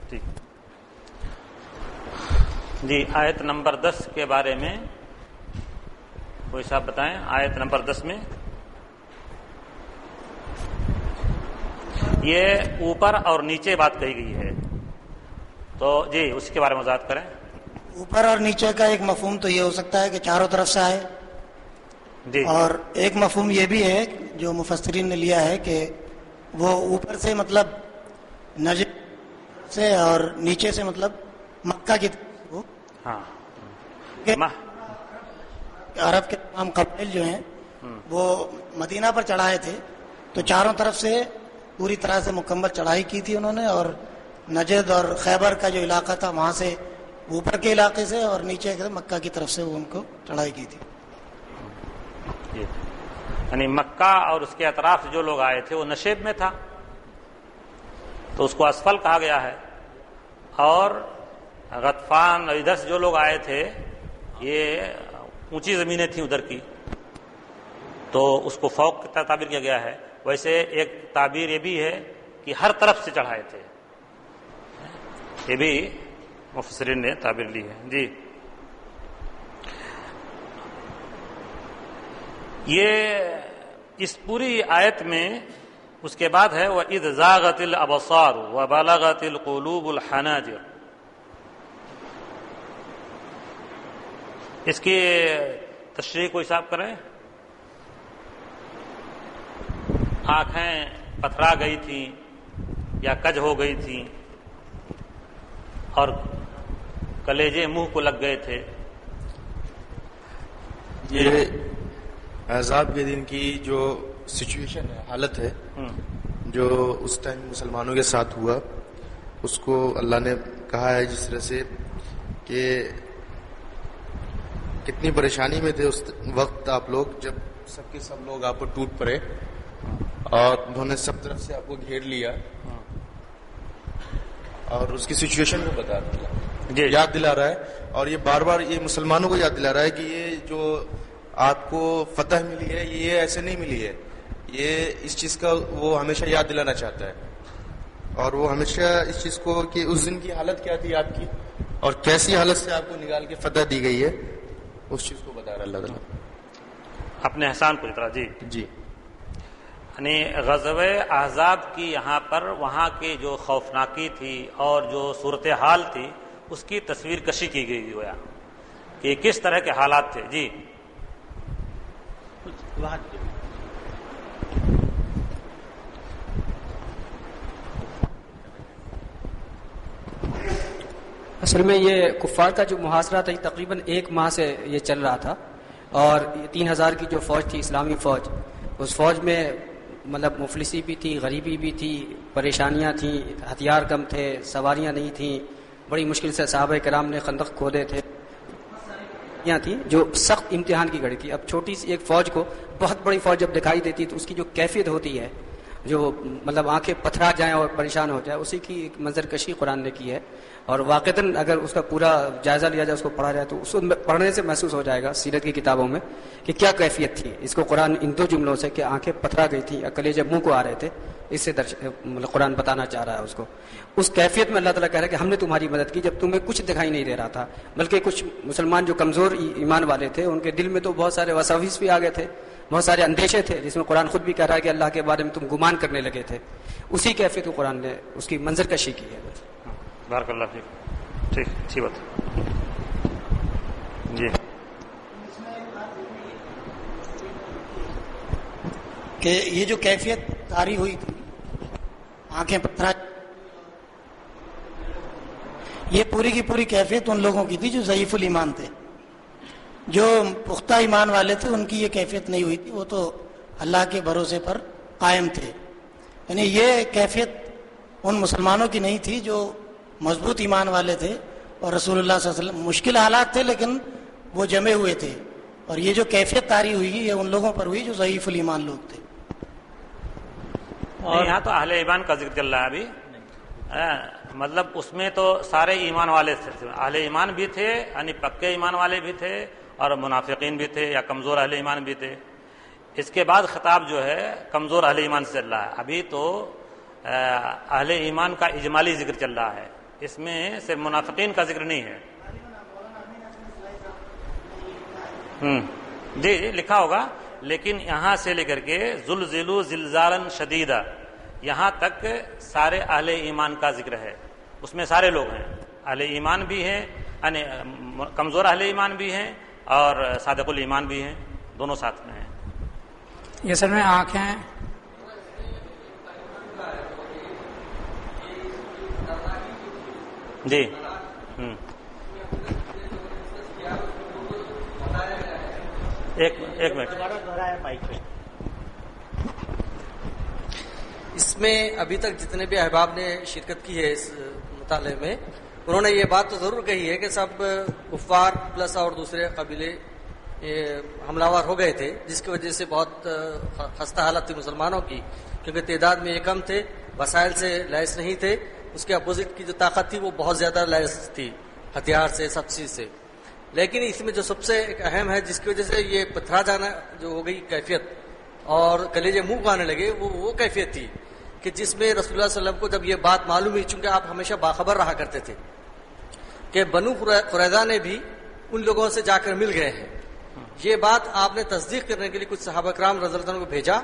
Speaker 11: ٹھیک. جی آیت نمبر 10 کے بارے میں کوئی صاحب بتائیں. آیت نمبر 10 میں یہ اوپر اور نیچے بات کہی گئی ہے، تو جی اس کے بارے میں وضاحت کریں.
Speaker 13: اوپر اور نیچے کا ایک مفہوم تو یہ ہو سکتا ہے کہ چاروں طرف سے آئے
Speaker 11: جی،
Speaker 13: اور ایک مفہوم یہ بھی ہے جو مفسرین نے لیا ہے کہ وہ اوپر سے مطلب نجد سے اور نیچے سے مطلب مکہ کی طرف.
Speaker 11: ہاں
Speaker 13: عرب کے تمام قبائل جو ہیں وہ مدینہ پر چڑھائے تھے، تو چاروں طرف سے پوری طرح سے مکمل چڑھائی کی تھی انہوں نے، اور نجد اور خیبر کا جو علاقہ تھا وہاں سے اوپر کے علاقے سے اور نیچے کے مکہ کی طرف سے وہ ان کو چڑھائی کی تھی.
Speaker 11: یعنی مکہ اور اس کے اطراف سے جو لوگ آئے تھے وہ نشیب میں تھا تو اس کو اسفل کہا گیا ہے، اور غطفان اور ادھر سے جو لوگ آئے تھے یہ اونچی زمینیں تھیں ادھر کی، تو اس کو فوق کی طرح تعبیر کیا گیا ہے. ویسے ایک تعبیر یہ بھی ہے کہ ہر طرف سے چڑھائے تھے، یہ بھی مفسرین نے تعبیر لی ہے. جی یہ اس پوری آیت میں اس کے بعد ہے وَإِذْ زَاغَتِ الْأَبْصَارُ وَبَلَغَتِ الْقُلُوبُ الْحَنَاجِرَ. اس کی تشریح کو حساب کریں. آنکھیں پتھرا گئی تھیں یا کج ہو گئی تھیں اور کلیجے منہ کو لگ گئے تھے.
Speaker 12: یہ عذاب کے دن کی جو سچویشن ہے، حالت ہے جو اس ٹائم مسلمانوں کے ساتھ ہوا، اس کو اللہ نے کہا ہے جس طرح سے کہ کتنی پریشانی میں تھے اس وقت آپ لوگ، جب سب کے سب لوگ آپ پر ٹوٹ پڑے اور انہوں نے سب طرف سے آپ کو گھیر لیا، اور اس کی سچویشن کو بتا دیا، یاد دلا رہا ہے. اور یہ بار بار یہ مسلمانوں کو یاد دلا رہا ہے کہ یہ جو آپ کو فتح ملی ہے یہ ایسے نہیں ملی ہے، یہ اس چیز کا وہ ہمیشہ یاد دلانا چاہتا ہے. اور وہ ہمیشہ اس چیز کو کہ اس دن کی حالت کیا تھی آپ کی اور کیسی حالت سے آپ کو نکال کے فتح دی گئی ہے، اس چیز کو بتا رہا اللہ تعالیٰ
Speaker 11: اپنے احسان پوری طرح.
Speaker 12: جی
Speaker 11: یعنی غزوہ احزاب کی یہاں پر وہاں کی جو خوفناکی تھی اور جو صورتحال تھی اس کی تصویر کشی کی گئی گویا کہ کس طرح کے حالات تھے. جی
Speaker 14: اصل میں یہ کفار کا جو محاصرہ تھا تقریباً 1 ماہ سے یہ چل رہا تھا، اور 3000 کی جو فوج تھی اسلامی فوج، اس فوج میں مطلب مفلسی بھی تھی، غریبی بھی تھی، پریشانیاں تھیں، ہتھیار کم تھے، سواریاں نہیں تھیں، بڑی مشکل سے صحابہ کرام نے خندق کھودے تھے، تھی جو سخت امتحان کی گھڑی تھی. اب چھوٹی سی ایک فوج کو بہت بڑی فوج جب دکھائی دیتی تو اس کی جو کیفیت ہوتی ہے، جو مطلب آنکھیں پتھرا جائیں اور پریشان ہو جائے، اسی کی ایک منظر کشی قرآن نے کی ہے. اور واقعتاً اگر اس کا پورا جائزہ لیا جائے، اس کو پڑھا جائے، تو اس کو پڑھنے سے محسوس ہو جائے گا سیرت کی کتابوں میں کہ کیا کیفیت تھی. اس کو قرآن ان 2 جملوں سے کہ آنکھیں پتھرا گئی تھیں، کلیجے منہ کو آ رہے تھے، اس سے قرآن بتانا چاہ رہا ہے اس کو. اس کیفیت میں اللہ تعالیٰ کہہ رہا ہے کہ ہم نے تمہاری مدد کی جب تمہیں کچھ دکھائی نہیں دے رہا تھا، بلکہ کچھ مسلمان جو کمزور ایمان والے تھے ان کے دل میں تو بہت سارے وساوس بھی آ گئے تھے، بہت سارے اندیشے تھے، جس میں قرآن خود بھی کہہ رہا ہے کہ اللہ کے بارے میں تم گمان کرنے لگے تھے. اسی کیفیت کو قرآن نے اس کی منظر کشی کی ہے.
Speaker 11: بارک اللہ فیک. ٹھیک اچھی بات. جی
Speaker 13: کہ یہ جو کیفیت طاری ہوئی تھی، آنکھیں پتھرا، یہ پوری کی پوری کیفیت ان لوگوں کی تھی جو ضعیف الایمان تھے. جو پختہ ایمان والے تھے ان کی یہ کیفیت نہیں ہوئی تھی، وہ تو اللہ کے بھروسے پر قائم تھے. یعنی یہ کیفیت ان مسلمانوں کی نہیں تھی جو مضبوط ایمان والے تھے اور رسول اللہ صلی اللہ علیہ وسلم. مشکل حالات تھے لیکن وہ جمے ہوئے تھے، اور یہ جو کیفیت طاری ہوئی یہ ان لوگوں پر ہوئی جو ضعیف الایمان لوگ تھے.
Speaker 11: اور یہاں تو اہل ایمان کا ذکر چل رہا ہے ابھی. مطلب اس میں تو سارے ایمان والے تھے، اہل ایمان بھی تھے یعنی پکے ایمان والے بھی تھے اور منافقین بھی تھے یا کمزور اہل ایمان بھی تھے. اس کے بعد خطاب جو ہے کمزور اہل ایمان سے چل رہا ہے. ابھی تو اہل ایمان کا اجمالی ذکر چل رہا ہے، اس میں صرف منافقین کا ذکر نہیں ہے. جی جی لکھا ہوگا، لیکن یہاں سے لے کر کے زلزلوا زلزالا شدیدا یہاں تک سارے اہل ایمان کا ذکر ہے. اس میں سارے لوگ ہیں، اہل ایمان بھی ہیں یعنی کمزور اہل ایمان بھی ہیں اور صادق الایمان بھی ہیں، دونوں ساتھ میں ہیں.
Speaker 18: یہ سر میں آنکھیں
Speaker 11: جی ایک منٹ.
Speaker 19: اس میں ابھی تک جتنے بھی احباب نے شرکت کی ہے اس مطالعے میں، انہوں نے یہ بات تو ضرور کہی ہے کہ سب کفار پلس اور دوسرے قبیلے حملہ ور ہو گئے تھے، جس کی وجہ سے بہت خستہ حالت تھی مسلمانوں کی، کیونکہ تعداد میں یہ کم تھے، وسائل سے لیس نہیں تھے. اس کے اپوزٹ کی جو طاقت تھی وہ بہت زیادہ لیس تھی، ہتھیار سے سب چیز سے. لیکن اس میں جو سب سے ایک اہم ہے جس کی وجہ سے یہ پتھرا جانا جو ہو گئی کیفیت اور کلیجے منہ کو آنے لگے، وہ کیفیت تھی کہ جس میں رسول اللہ صلی اللہ علیہ وسلم کو جب یہ بات معلوم ہوئی، چونکہ آپ ہمیشہ باخبر رہا کرتے تھے کہ بنو قریظہ نے بھی ان لوگوں سے جا کر مل گئے ہیں. یہ بات آپ نے تصدیق کرنے کے لیے کچھ صحابہ کرام رضی اللہ عنہ کو بھیجا،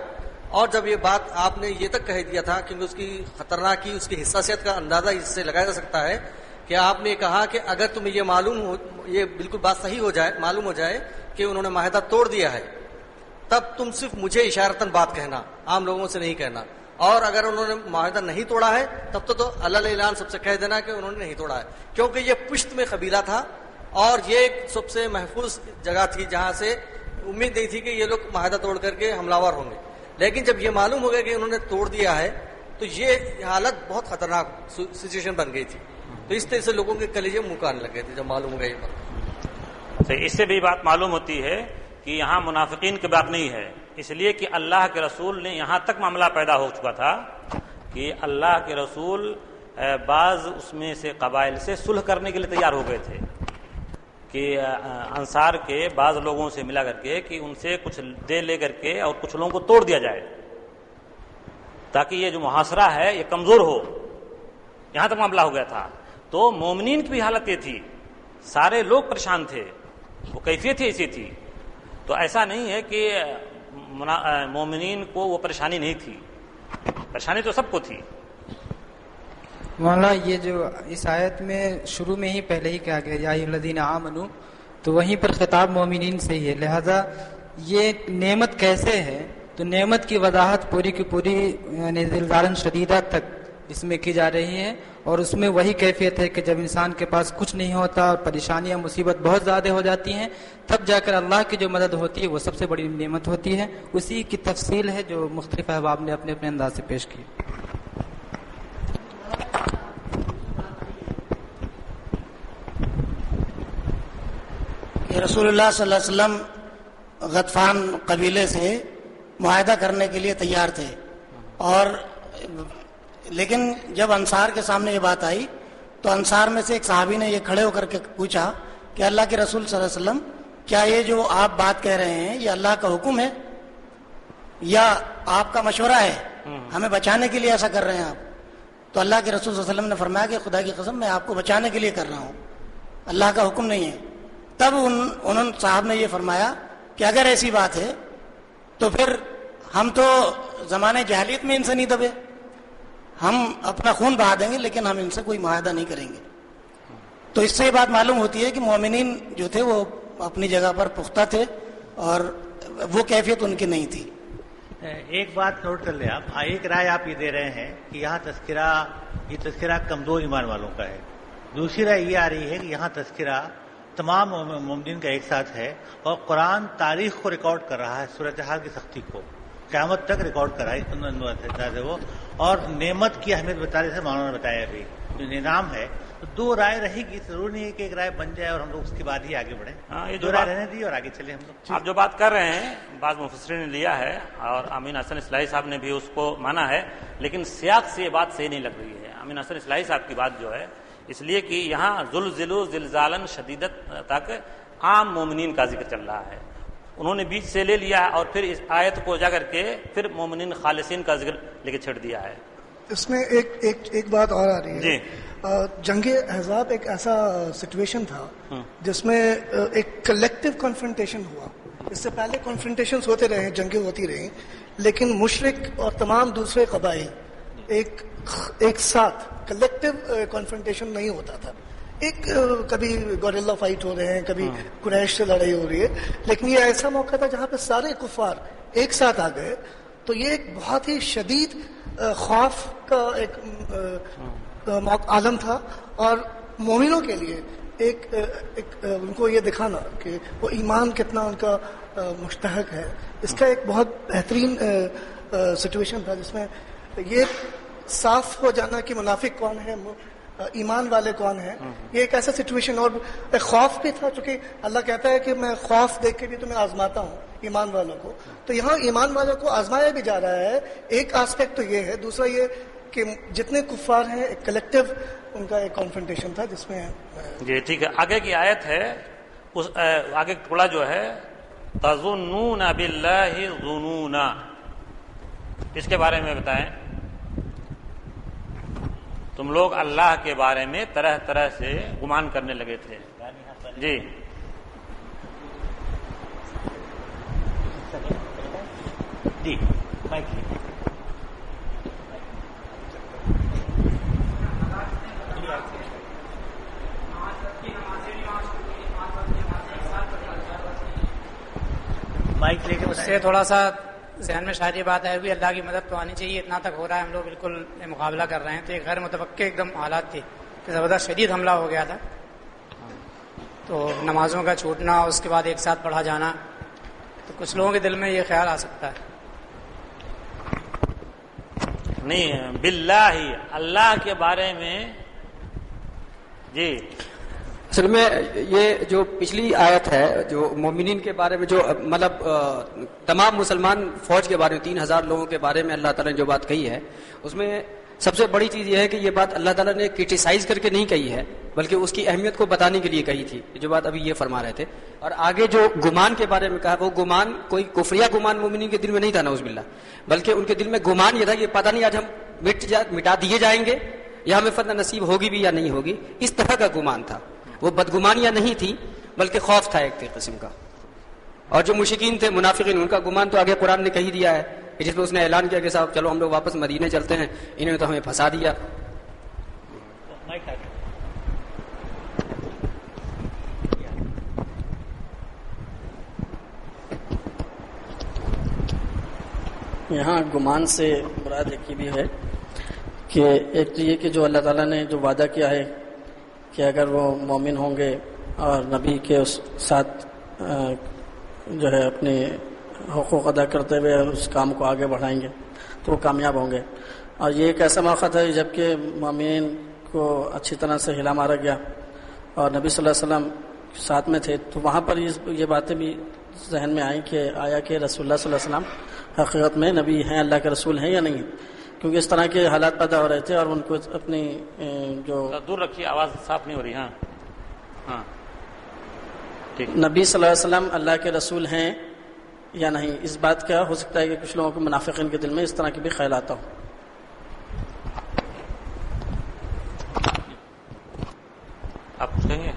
Speaker 19: اور جب یہ بات آپ نے یہ تک کہہ دیا تھا کیونکہ اس کی خطرناکی، اس کی حساسیت کا اندازہ اس سے لگایا جا سکتا ہے کہ آپ نے کہا کہ اگر تمہیں یہ معلوم ہو، یہ بالکل بات صحیح ہو جائے، معلوم ہو جائے کہ انہوں نے معاہدہ توڑ دیا ہے، تب تم صرف مجھے اشارتاً بات کہنا، عام لوگوں سے نہیں کہنا. اور اگر انہوں نے معاہدہ نہیں توڑا ہے تب تو اللہ اعلان سب سے کہہ دینا کہ انہوں نے نہیں توڑا ہے، کیونکہ یہ پشت میں قبیلہ تھا اور یہ ایک سب سے محفوظ جگہ تھی جہاں سے امید نہیں تھی کہ یہ لوگ معاہدہ توڑ کر کے حملہ ور ہوں گے. لیکن جب یہ معلوم ہو گیا کہ انہوں نے توڑ دیا ہے تو یہ حالت بہت خطرناک سچویشن بن گئی تھی. تو اس طرح سے لوگوں کے کلیجے منہ کو آنے لگے تھے جب معلوم ہو گیا یہ بات.
Speaker 11: اس سے بھی بات معلوم ہوتی ہے کہ یہاں منافقین کی بات نہیں ہے، اس لیے کہ اللہ کے رسول نے یہاں تک معاملہ پیدا ہو چکا تھا کہ اللہ کے رسول بعض اس میں سے قبائل سے صلح کرنے کے لیے تیار ہو گئے تھے کہ انصار کے بعض لوگوں سے ملا کر کے کہ ان سے کچھ دے لے کر کے اور کچھ لوگوں کو توڑ دیا جائے تاکہ یہ جو محاصرہ ہے یہ کمزور ہو. یہاں تک معاملہ ہو گیا تھا. تو مومنین کی بھی حالت یہ تھی، سارے لوگ پریشان تھے، وہ کیفیت ہی ایسی تھی. تو ایسا نہیں ہے کہ مومنین کو وہ پریشانی نہیں تھی، پریشانی تو سب کو تھی.
Speaker 18: مولانا یہ جو اس آیت میں شروع میں ہی پہلے ہی کہا گیا یا ایھا الذین آمنوا، تو وہیں پر خطاب مومنین سے ہی ہے، لہذا یہ نعمت کیسے ہے تو نعمت کی وضاحت پوری کی پوری یعنی زلزالاً شدیدہ تک اس میں کی جا رہی ہے. اور اس میں وہی کیفیت ہے کہ جب انسان کے پاس کچھ نہیں ہوتا اور پریشانیاں مصیبت بہت زیادہ ہو جاتی ہیں، تب جا کر اللہ کی جو مدد ہوتی ہے وہ سب سے بڑی نعمت ہوتی ہے. اسی کی تفصیل ہے جو مختلف احباب نے اپنے اپنے انداز سے پیش کی.
Speaker 13: رسول اللہ صلی اللہ علیہ وسلم غطفان قبیلے سے معاہدہ کرنے کے لیے تیار تھے، اور لیکن جب انصار کے سامنے یہ بات آئی تو انصار میں سے ایک صحابی نے یہ کھڑے ہو کر کے پوچھا کہ اللہ کے رسول صلی اللہ علیہ وسلم کیا یہ جو آپ بات کہہ رہے ہیں یہ اللہ کا حکم ہے یا آپ کا مشورہ ہے، ہمیں بچانے کے لیے ایسا کر رہے ہیں آپ؟ تو اللہ کے رسول صلی اللہ علیہ وسلم نے فرمایا کہ خدا کی قسم میں آپ کو بچانے کے لیے کر رہا ہوں، اللہ کا حکم نہیں ہے. تب انہوں صاحب نے یہ فرمایا کہ اگر ایسی بات ہے تو پھر ہم تو زمانے جاہلیت میں ان سے نہیں دبے، ہم اپنا خون بہا دیں گے لیکن ہم ان سے کوئی معاہدہ نہیں کریں گے. تو اس سے یہ بات معلوم ہوتی ہے کہ مومنین جو تھے وہ اپنی جگہ پر پختہ تھے اور وہ کیفیت ان کی نہیں تھی.
Speaker 1: ایک بات نوٹ کر لیں آپ، ایک رائے آپ یہ دے رہے ہیں کہ یہاں تذکرہ کمزور ایمان والوں کا ہے، دوسری رائے یہ آ رہی ہے کہ یہاں تذکرہ تمام مومنین کا ایک ساتھ ہے اور قرآن تاریخ کو ریکارڈ کر رہا ہے، صورتحال کی سختی کو قیامت تک ریکارڈ کر رہا ہے وہ، اور نعمت کی اہمیت بتانے سے مولانا نے بتایا ابھی جو انعام ہے، تو دو رائے رہے گی، ضرور نہیں ہے کہ ایک رائے بن جائے اور ہم لوگ اس کے بعد ہی آگے بڑھیں.
Speaker 11: یہ
Speaker 1: دو رائے رہنے دی اور آگے چلے ہم لوگ.
Speaker 11: آپ جو بات کر رہے ہیں بعض مفسرین نے لیا ہے اور امین حسن اصلاحی صاحب نے بھی اس کو مانا ہے، لیکن سیاق سے یہ بات صحیح نہیں لگ رہی ہے. امین حسن اصلاحی صاحب کی بات جو ہے اس لیے کہ یہاں زلزلو زلزالن شدیدت تک عام مومنین کا ذکر چل رہا ہے، انہوں نے بیچ سے لے لیا اور پھر اس آیت کو جا کر کے پھر مومنین خالصین کا ذکر لے کے چھڑ دیا ہے.
Speaker 16: اس میں ایک بات اور آ رہی ہے. جنگ احزاب ایک ایسا سچویشن تھا جس میں ایک کلیکٹیو کنفرنٹیشن ہوا. اس سے پہلے کنفرنٹیشنز ہوتے رہے، جنگیں ہوتی رہیں، لیکن مشرک اور تمام دوسرے قبائل ایک ساتھ کلیکٹیو کنفرنٹیشن نہیں ہوتا تھا. ایک کبھی گوریلا فائٹ ہو رہے ہیں، کبھی قریش سے لڑائی ہو رہی ہے، لیکن یہ ایسا موقع تھا جہاں پہ سارے کفار ایک ساتھ آ گئے. تو یہ ایک بہت ہی شدید خوف کا ایک عالم تھا، اور مومنوں کے لیے ایک ان کو یہ دکھانا کہ وہ ایمان کتنا ان کا مستحق ہے، اس کا ایک بہت بہترین سچویشن تھا جس میں یہ صاف ہو جانا کہ منافق کون ہے، ایمان والے کون ہیں. یہ ایک ایسا سچویشن اور خوف بھی تھا، چونکہ اللہ کہتا ہے کہ میں خوف دیکھ کے بھی تمہیں آزماتا ہوں ایمان والوں کو. تو یہاں ایمان والوں کو آزمایا بھی جا رہا ہے. ایک آسپیکٹ تو یہ ہے، دوسرا یہ کہ جتنے کفار ہیں ایک کلیکٹیو ان کا ایک کانفرنٹیشن تھا جس میں
Speaker 11: جی ٹھیک ہے. آگے کی آیت ہے، اس آگے ٹکڑا جو ہے تظنون باللہ ظنونا، اس کے بارے میں بتائیں. تم لوگ اللہ کے بارے میں طرح طرح سے گمان کرنے لگے تھے. جی
Speaker 1: جی
Speaker 20: اس سے تھوڑا سا ذہن میں شاید یہ بات ہے بھی اللہ کی مدد تو آنی چاہیے، اتنا تک ہو رہا ہے، ہم لوگ بالکل مقابلہ کر رہے ہیں. تو ایک غیر متوقع ایک دم حالات تھی کہ زبردست شدید حملہ ہو گیا تھا. تو نمازوں کا چھوٹنا، اس کے بعد ایک ساتھ پڑھا جانا، تو کچھ لوگوں کے دل میں یہ خیال آ سکتا ہے.
Speaker 11: نہیں باللہ اللہ کے بارے میں. جی
Speaker 14: اصل میں یہ جو پچھلی آیت ہے جو مومنین کے بارے میں، جو مطلب تمام مسلمان فوج کے بارے میں 3000 لوگوں کے بارے میں اللہ تعالیٰ نے جو بات کہی ہے، اس میں سب سے بڑی چیز یہ ہے کہ یہ بات اللہ تعالیٰ نے کرٹیسائز کر کے نہیں کہی ہے، بلکہ اس کی اہمیت کو بتانے کے لیے کہی تھی، جو بات ابھی یہ فرما رہے تھے. اور آگے جو گمان کے بارے میں کہا، وہ گمان کوئی کفریہ گمان مومنین کے دل میں نہیں تھا نعوذ باللہ، بلکہ ان کے دل میں گمان یہ تھا کہ پتہ نہیں آج ہم مٹا دیے جائیں گے یا ہمیں فتح نصیب ہوگی بھی یا نہیں ہوگی. اس طرح کا گمان تھا، وہ بدگمانیاں نہیں تھی بلکہ خوف تھا ایک قسم کا. اور جو مشرکین تھے، منافقین، ان کا گمان تو آگے قرآن نے کہی دیا ہے کہ جس میں اس نے اعلان کیا کہ صاحب چلو ہم لوگ واپس مدینے چلتے ہیں، انہوں نے تو ہمیں پھنسا دیا.
Speaker 2: یہاں گمان سے مراد ایک یہ بھی ہے کہ ایک تو یہ کہ جو اللہ تعالیٰ نے جو وعدہ کیا ہے کہ اگر وہ مومن ہوں گے اور نبی کے اس ساتھ جو ہے اپنے حقوق ادا کرتے ہوئے اس کام کو آگے بڑھائیں گے تو وہ کامیاب ہوں گے. اور یہ ایک ایسا موقع تھا جب کہ مومن کو اچھی طرح سے ہلا مارا گیا اور نبی صلی اللہ علیہ وسلم ساتھ میں تھے، تو وہاں پر یہ باتیں بھی ذہن میں آئیں کہ آیا کہ رسول اللہ صلی اللہ علیہ وسلم حقیقت میں نبی ہیں، اللہ کے رسول ہیں یا نہیں، کیونکہ اس طرح کے حالات پیدا ہو رہے تھے اور ان کو اپنی جو
Speaker 11: دور رکھیے، آواز صاف نہیں ہو رہی. ہاں
Speaker 2: نبی صلی اللہ علیہ وسلم اللہ کے رسول ہیں یا نہیں، اس بات کا ہو سکتا ہے کہ کچھ لوگوں کو منافقین کے دل میں اس طرح کے بھی خیال آتا ہو.
Speaker 11: آپ کچھ کہیں گے؟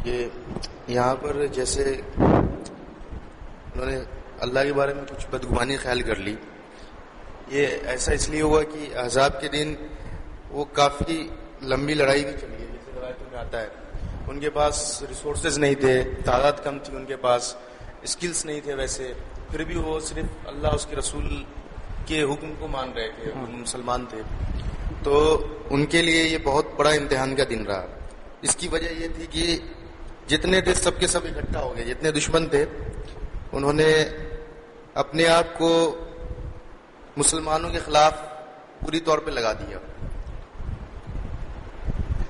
Speaker 10: یہ یہاں پر جیسے انہوں نے اللہ کے بارے میں کچھ بدگمانی خیال کر لی، یہ ایسا اس لیے ہوا کہ احزاب کے دن وہ کافی لمبی لڑائی بھی چلی ہے، جیسے روایتوں میں آتا ہے. ان کے پاس ریسورسز نہیں تھے، تعداد کم تھی، ان کے پاس اسکلز نہیں تھے ویسے، پھر بھی وہ صرف اللہ اس کے رسول کے حکم کو مان رہے تھے، مسلمان تھے، تو ان کے لیے یہ بہت بڑا امتحان کا دن رہا. اس کی وجہ یہ تھی کہ جتنے تھے سب کے سب اکٹھا ہو گئے، جتنے دشمن تھے انہوں نے اپنے آپ کو مسلمانوں کے خلاف پوری طور پہ لگا دیا.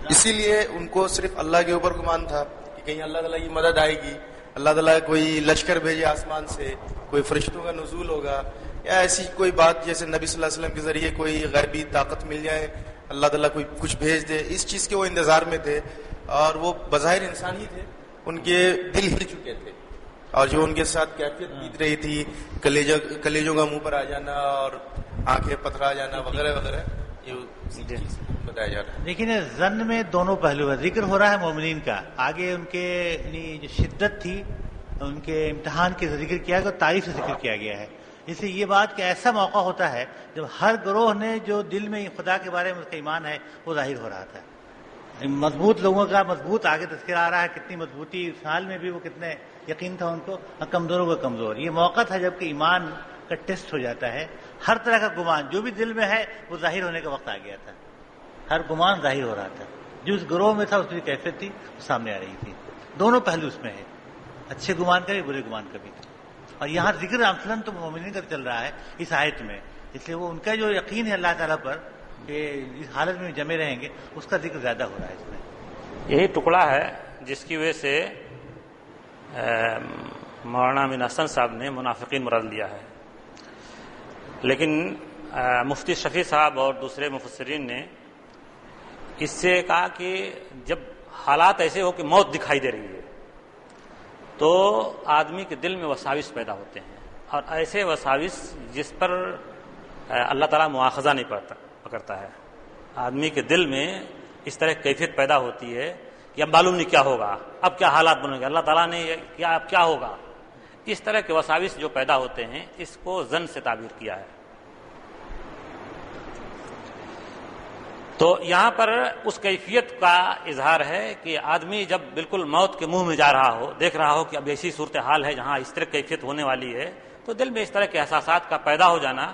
Speaker 10: اسی لیے ان کو صرف اللہ کے اوپر گمان تھا کہ کہیں اللہ تعالیٰ کی مدد آئے گی، اللہ تعالیٰ کوئی لشکر بھیجے آسمان سے، کوئی فرشتوں کا نزول ہوگا، یا ایسی کوئی بات جیسے نبی صلی اللہ علیہ وسلم کے ذریعے کوئی غیبی طاقت مل جائے، اللہ تعالیٰ کوئی کچھ بھیج دے. اس چیز کے وہ انتظار میں تھے، اور وہ بظاہر انسان ہی تھے، ان کے دل ہل چکے تھے، اور جو ان کے ساتھ کیفیت بیت رہی تھی، کلیجوں کا منہ پر آ جانا اور آنکھیں پتھرا جانا وغیرہ وغیرہ، یہ بتایا جا رہا ہے.
Speaker 1: لیکن ظن میں دونوں پہلو ہے. ذکر ہو رہا ہے مومنین کا، آگے ان کے جو شدت تھی ان کے امتحان کے ذکر کیا گیا، تعریف سے ذکر کیا گیا ہے. اس لیے یہ بات کہ ایسا موقع ہوتا ہے جب ہر گروہ نے جو دل میں خدا کے بارے میں اس کا ایمان ہے وہ ظاہر ہو رہا تھا. مضبوط لوگوں کا مضبوط آگے تذکرہ آ رہا ہے، کتنی مضبوطی اس حال میں بھی وہ کتنے یقین تھا ان کو، اور کمزوروں کا کمزور. یہ موقع تھا جب کہ ایمان کا ٹیسٹ ہو جاتا ہے. ہر طرح کا گمان جو بھی دل میں ہے وہ ظاہر ہونے کا وقت آ گیا تھا. ہر گمان ظاہر ہو رہا تھا. جو اس گروہ میں تھا اس کی کیفیت تھی وہ سامنے آ رہی تھی. دونوں پہلو اس میں ہے، اچھے گمان کا بھی برے گمان کا بھی. اور یہاں ذکر مثلاً تو مومنین کا چل رہا ہے اس آیت میں، اس لیے وہ ان کا جو یقین ہے اللہ تعالیٰ پر کہ اس حالت میں جمے رہیں گے اس کا ذکر زیادہ ہو رہا ہے اس میں.
Speaker 11: یہی ٹکڑا ہے جس کی وجہ سے مولانا امین حسن صاحب نے منافقین مراد لیا ہے. لیکن مفتی شفیع صاحب اور دوسرے مفسرین نے اس سے کہا کہ جب حالات ایسے ہو کہ موت دکھائی دے رہی ہے تو آدمی کے دل میں وساوس پیدا ہوتے ہیں، اور ایسے وساوس جس پر اللہ تعالیٰ مواخذہ نہیں پکڑتا ہے. آدمی کے دل میں اس طرح کیفیت پیدا ہوتی ہے کہ اب معلوم نہیں کیا ہوگا، اب کیا حالات بنیں گے، اللہ تعالیٰ نے کیا اب کیا ہوگا. اس طرح کے وساوس جو پیدا ہوتے ہیں اس کو ظن سے تعبیر کیا ہے. تو یہاں پر اس کیفیت کا اظہار ہے کہ آدمی جب بالکل موت کے منہ میں جا رہا ہو، دیکھ رہا ہو کہ اب ایسی صورتحال ہے جہاں اس طرح کیفیت ہونے والی ہے، تو دل میں اس طرح کے احساسات کا پیدا ہو جانا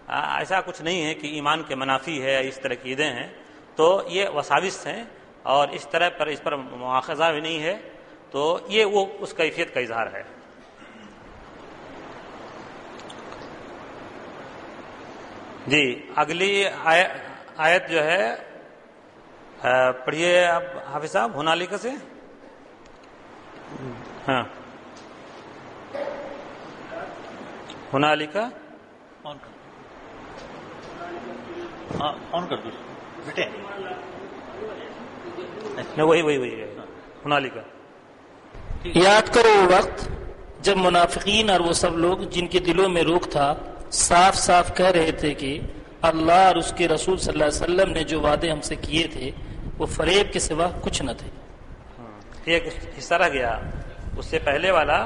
Speaker 11: ایسا کچھ نہیں ہے کہ ایمان کے منافی ہے، اس طرح کی عیدیں ہیں. تو یہ وساوس ہیں اور اس طرح پر اس پر مواخذہ بھی نہیں ہے. تو یہ وہ اس کیفیت کا اظہار ہے. جی اگلی آیت جو ہے پڑھیے اب حافظ صاحب ہنالک سے. ہاں ہنالک
Speaker 1: آن کر دو بیٹے.
Speaker 11: وہی ہنالک.
Speaker 17: یاد کرو وہ وقت جب منافقین اور وہ سب لوگ جن کے دلوں میں روک تھا صاف صاف کہہ رہے تھے کہ اللہ اور اس کے رسول صلی اللہ علیہ وسلم نے جو وعدے ہم سے کیے تھے وہ فریب کے سوا کچھ نہ تھے.
Speaker 11: ایک حصہ رہ گیا اس سے پہلے والا.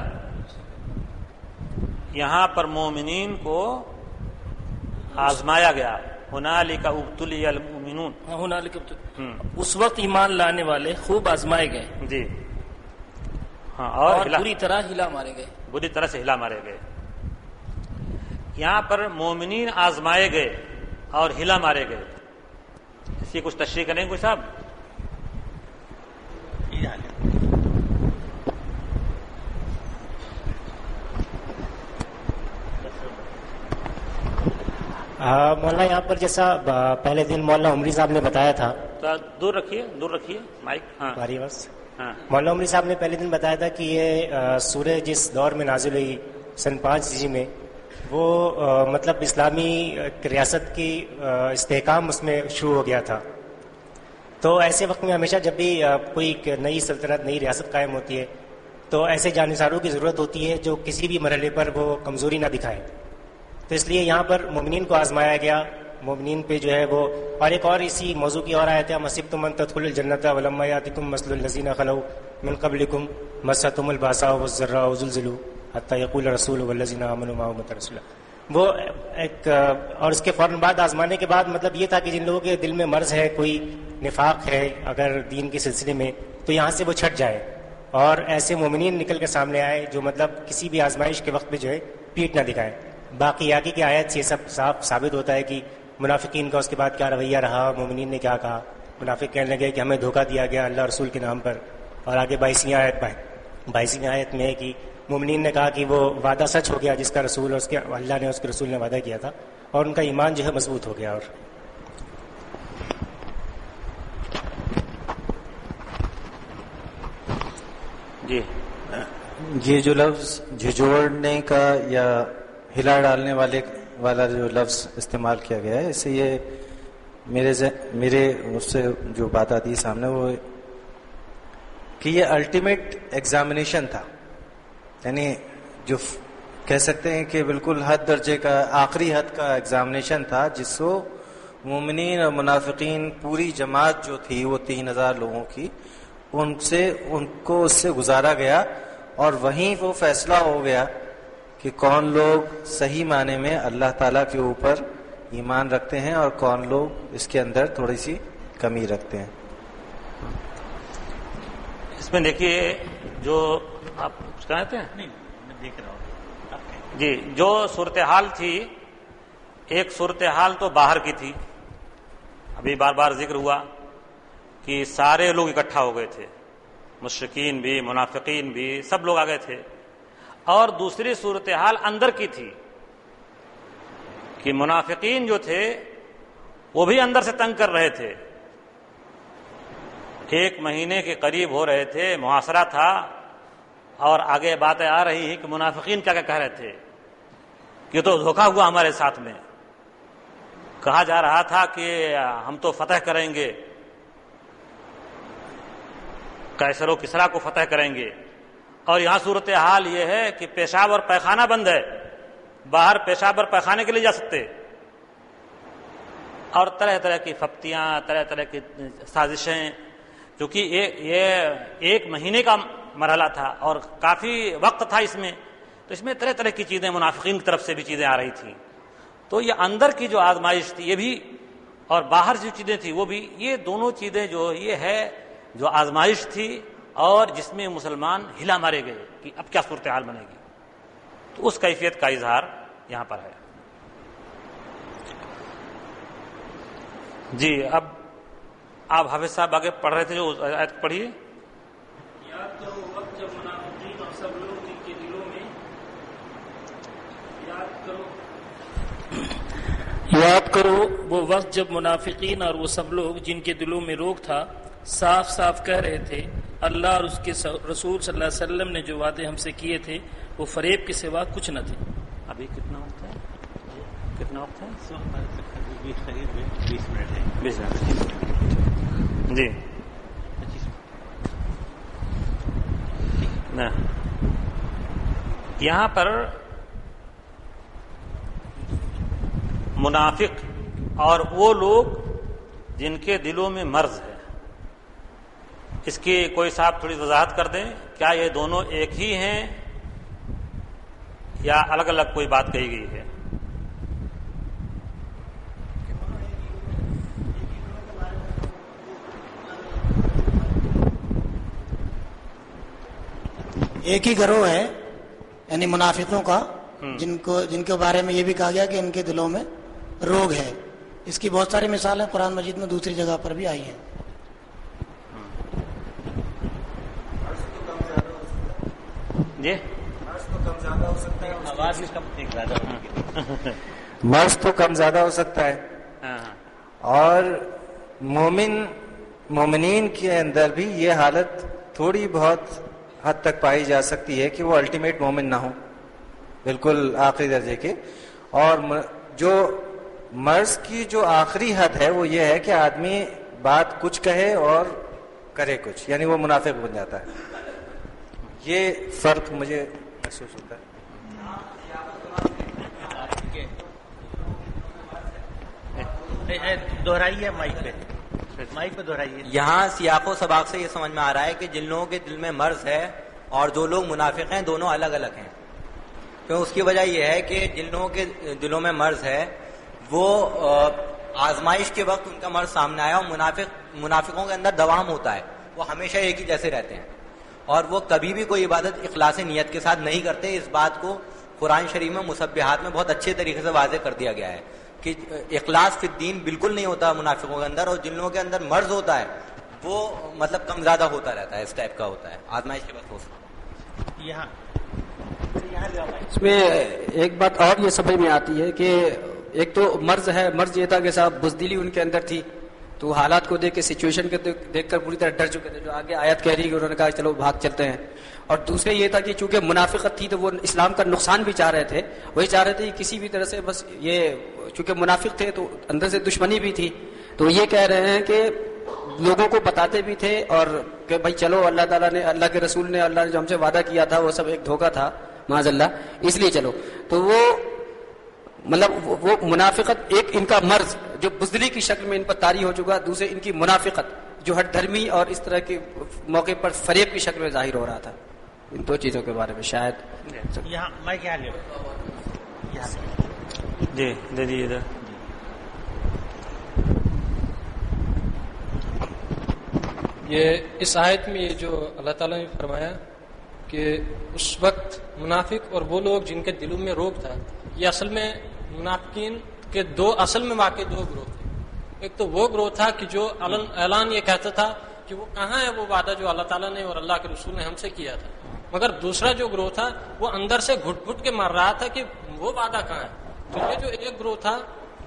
Speaker 11: یہاں پر مومنین کو آزمایا گیا. ہنالک ابتلی المؤمنون،
Speaker 17: اس وقت ایمان لانے والے خوب آزمائے گئے.
Speaker 11: جی ہاں،
Speaker 17: اور بری طرح ہلا مارے گئے.
Speaker 11: بری طرح سے ہلا مارے گئے. یہاں پر مومنین آزمائے گئے اور ہلا مارے گئے. اس کی کچھ تشریح کریں کوئی صاحب؟
Speaker 21: مولانا یہاں پر جیسا پہلے دن مولانا عمری صاحب نے بتایا تھا،
Speaker 11: دور رکھیے مائک. ہاں
Speaker 21: مولانا عمری صاحب نے پہلے دن بتایا تھا کہ یہ سورہ جس دور میں نازل ہوئی سن 5 ہجری میں، وہ مطلب اسلامی ریاست کی استحکام اس میں شروع ہو گیا تھا. تو ایسے وقت میں ہمیشہ جب بھی کوئی نئی سلطنت نئی ریاست قائم ہوتی ہے تو ایسے جانصاروں کی ضرورت ہوتی ہے جو کسی بھی مرحلے پر وہ کمزوری نہ دکھائیں. تو اس لیے یہاں پر مومنین کو آزمایا گیا. مومنین پہ جو ہے وہ، اور ایک اور اسی موضوع کی اور آیت ہے، مَصِبْتُمْ أَن تَدْخُلُوا الْجَنَّةَ وَلَمَّا يَأْتِكُم مَثْلُ الَّذِينَ خَلَوْا مِن قَبْلِكُم مَسَّتْهُمُ الْبَأْسَاءُ وَالضَّرَّاءُ وَزُلْزِلُوا حَتَّى يَقُولَ الرَّسُولُ وَالَّذِينَ آمَنُوا مَعَهُ مَتَىٰ نَصْرُ اللَّهِ. وہ ایک، اور اس کے فوراً بعد آزمانے کے بعد مطلب یہ تھا کہ جن لوگوں کے دل میں مرض ہے، کوئی نفاق ہے اگر دین کے سلسلے میں، تو یہاں سے وہ چھٹ جائے اور ایسے مومنین نکل کے سامنے آئے جو مطلب کسی بھی آزمائش کے وقت میں جو ہے پیٹ نہ دکھائیں. باقی آگے کی آیت سے یہ سب صاف ثابت ہوتا ہے کہ منافقین کا اس کے بعد کیا رویہ رہا، مومنین نے کیا کہا. منافق کہنے لگے کہ ہمیں دھوکہ دیا گیا اللہ رسول کے نام پر. اور آگے 22ویں آیت میں ہے کہ مومنین نے کہا کہ وہ وعدہ سچ ہو گیا جس کا رسول اور اس کے اللہ نے اس کے رسول نے وعدہ کیا تھا، اور ان کا ایمان جو ہے مضبوط ہو گیا. اور
Speaker 11: جی
Speaker 15: یہ جو لفظ جھجوڑنے کا یا ہلا ڈالنے والا جو لفظ استعمال کیا گیا ہے، اس سے یہ میرے اس سے جو بات آتی ہے سامنے وہ کہ یہ الٹیمیٹ ایگزامینیشن تھا، یعنی جو کہہ سکتے ہیں کہ بالکل حد درجے کا آخری حد کا ایگزامینیشن تھا، جس کو مومنین اور منافقین پوری جماعت جو تھی وہ 3000 لوگوں کی ان کو اس سے گزارا گیا، اور وہیں وہ فیصلہ ہو گیا کہ کون لوگ صحیح معنی میں اللہ تعالیٰ کے اوپر ایمان رکھتے ہیں اور کون لوگ اس کے اندر تھوڑی سی کمی رکھتے ہیں.
Speaker 11: اس میں دیکھیے جو آپ کچھ کہتے ہیں، نہیں میں دیکھ رہا ہوں جی، جو صورتحال تھی، ایک صورتحال تو باہر کی تھی، ابھی بار بار ذکر ہوا کہ سارے لوگ اکٹھا ہو گئے تھے، مشرکین بھی منافقین بھی سب لوگ آ گئے تھے. اور دوسری صورتحال اندر کی تھی کہ منافقین جو تھے وہ بھی اندر سے تنگ کر رہے تھے. 1 مہینے کے قریب ہو رہے تھے، محاصرہ تھا، اور آگے باتیں آ رہی ہیں کہ منافقین کیا کہہ رہے تھے کہ تو دھوکہ ہوا ہمارے ساتھ میں. کہا جا رہا تھا کہ ہم تو فتح کریں گے، قیصر و کسریٰ کو فتح کریں گے، اور یہاں صورتحال یہ ہے کہ پیشاب اور پیخانہ بند ہے، باہر پیشاب اور پیخانے کے لیے جا سکتے، اور طرح طرح کی فپتیاں، طرح طرح کی سازشیں، کیونکہ یہ 1 مہینے کا مرحلہ تھا اور کافی وقت تھا اس میں، تو اس میں طرح طرح کی چیزیں منافقین کی طرف سے بھی چیزیں آ رہی تھیں. تو یہ اندر کی جو آزمائش تھی یہ بھی، اور باہر جو چیزیں تھیں وہ بھی، یہ دونوں چیزیں جو یہ ہے جو آزمائش تھی اور جس میں مسلمان ہلا مارے گئے کہ اب کیا صورتحال بنے گی، تو اس کیفیت کا اظہار یہاں پر ہے. جی اب آپ حافظ صاحب آگے پڑھ رہے تھے، جو آیت پڑھیے.
Speaker 17: یاد کرو وقت جب منافقین اور سب لوگ جن کے دلوں میں یاد کرو وہ وقت جب منافقین اور وہ سب لوگ جن کے دلوں میں روگ تھا صاف صاف کہہ رہے تھے اللہ اور اس کے رسول صلی اللہ علیہ وسلم نے جو وعدے ہم سے کیے تھے وہ فریب کے سوا کچھ نہ تھے.
Speaker 11: ابھی کتنا وقت ہے؟ کتنا وقت ہے؟ 20 منٹ ہے. 20 منٹ جی. یہاں پر منافق اور وہ لوگ جن کے دلوں میں مرض ہے، اس کی کوئی صاحب تھوڑی وضاحت کر دیں. کیا یہ دونوں ایک ہی ہیں یا الگ الگ کوئی بات کہی گئی ہے؟
Speaker 13: ایک ہی گروہ ہے، یعنی منافقوں کا، جن کے بارے میں یہ بھی کہا گیا کہ ان کے دلوں میں روگ ہے. اس کی بہت ساری مثالیں قرآن مجید میں دوسری جگہ پر بھی آئی ہیں.
Speaker 11: جی
Speaker 15: مرض تو کم زیادہ ہو سکتا ہے، اور مومنین کے اندر بھی یہ حالت تھوڑی بہت حد تک پائی جا سکتی ہے کہ وہ الٹیمیٹ مومن نہ ہو، بالکل آخری درجے کے. اور جو مرض کی جو آخری حد ہے وہ یہ ہے کہ آدمی بات کچھ کہے اور کرے کچھ، یعنی وہ منافق بن جاتا ہے. یہ فرق مجھے محسوس ہوتا ہے.
Speaker 1: دہرائیے مائک پہ دہرائیے.
Speaker 4: یہاں سیاق و سباق سے یہ سمجھ میں آ رہا ہے کہ جن لوگوں کے دل میں مرض ہے اور جو لوگ منافق ہیں دونوں الگ الگ ہیں. کیوں؟ اس کی وجہ یہ ہے کہ جن لوگوں کے دلوں میں مرض ہے وہ آزمائش کے وقت ان کا مرض سامنے آیا، اور منافقوں کے اندر دوام ہوتا ہے، وہ ہمیشہ ایک ہی جیسے رہتے ہیں، اور وہ کبھی بھی کوئی عبادت اخلاص نیت کے ساتھ نہیں کرتے. اس بات کو قرآن شریف میں مسبحات میں بہت اچھے طریقے سے واضح کر دیا گیا ہے کہ اخلاص فی الدین بالکل نہیں ہوتا منافقوں کے اندر، اور جن لوگوں کے اندر مرض ہوتا ہے وہ مطلب کم زیادہ ہوتا رہتا ہے، اس ٹائپ کا ہوتا ہے، آزمائش کے بعد ہو سکتا ہے۔
Speaker 1: یہاں
Speaker 14: اس میں ایک بات اور یہ سمجھ میں آتی ہے کہ ایک تو مرض ہے، مرض یہ تھا کہ صاحب بزدلی ان کے اندر تھی، تو حالات کو دیکھ کے سچویشن کو دیکھ کر پوری طرح ڈر چکے تھے، جو آگے آیت کہہ رہی کہ انہوں نے کہا چلو بھاگ چلتے ہیں۔ اور دوسرے یہ تھا کہ چونکہ منافقت تھی تو وہ اسلام کا نقصان بھی چاہ رہے تھے، وہی چاہ رہے تھے کہ کسی بھی طرح سے بس یہ چونکہ منافق تھے تو اندر سے دشمنی بھی تھی، تو یہ کہہ رہے ہیں کہ لوگوں کو بتاتے بھی تھے اور کہ بھائی چلو اللہ تعالیٰ نے، اللہ کے رسول نے، اللہ نے جو ہم سے وعدہ کیا تھا وہ سب ایک دھوکہ تھا معاذ اللہ، اس لیے چلو۔ تو وہ مطلب وہ منافقت ایک ان کا مرض جو بزدلی کی شکل میں ان پر طاری ہو چکا، دوسرے ان کی منافقت جو ہٹ دھرمی اور اس طرح کے موقع پر فریب کی شکل میں ظاہر ہو رہا تھا۔ ان دو چیزوں کے بارے میں شاید
Speaker 1: یہاں میں کیا لوں
Speaker 11: جی دے دیجیے ادھر۔
Speaker 8: یہ اس آیت میں یہ جو اللہ تعالیٰ نے فرمایا کہ اس وقت منافق اور وہ لوگ جن کے دلوں میں روب تھا، یہ اصل میں منافقین کے اصل میں واقع دو گروہ تھے۔ ایک تو وہ گروہ تھا کہ جو اعلان یہ کہتا تھا کہ وہ کہاں ہے وہ وعدہ جو اللہ تعالیٰ نے اور اللہ کے رسول نے ہم سے کیا تھا، مگر دوسرا جو گروہ تھا وہ اندر سے گھٹ گھٹ کے مر رہا تھا کہ وہ وعدہ کہاں ہے۔ تو یہ جو ایک گروہ تھا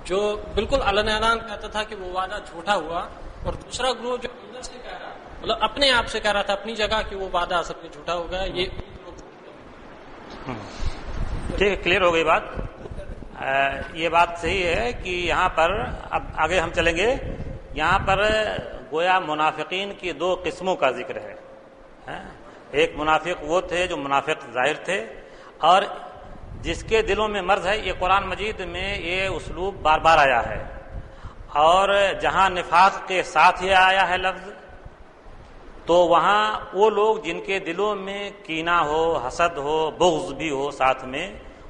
Speaker 8: جو بالکل اعلان کہتا تھا کہ وہ وعدہ جھوٹا ہوا، اور دوسرا گروہ جو اندر سے کہہ رہا مطلب اپنے آپ سے کہہ رہا تھا اپنی جگہ کہ وہ وعدہ اصل میں جھوٹا ہو گیا۔ یہ
Speaker 11: ٹھیک ہے، کلیئر ہو گئی بات۔ یہ بات صحیح ہے کہ یہاں پر اب آگے ہم چلیں گے، یہاں پر گویا منافقین کی دو قسموں کا ذکر ہے۔ ایک منافق وہ تھے جو منافق ظاہر تھے، اور جس کے دلوں میں مرض ہے۔ یہ قرآن مجید میں یہ اسلوب بار بار آیا ہے، اور جہاں نفاق کے ساتھ ہی آیا ہے لفظ، تو وہاں وہ لوگ جن کے دلوں میں کینہ ہو، حسد ہو، بغض بھی ہو ساتھ میں،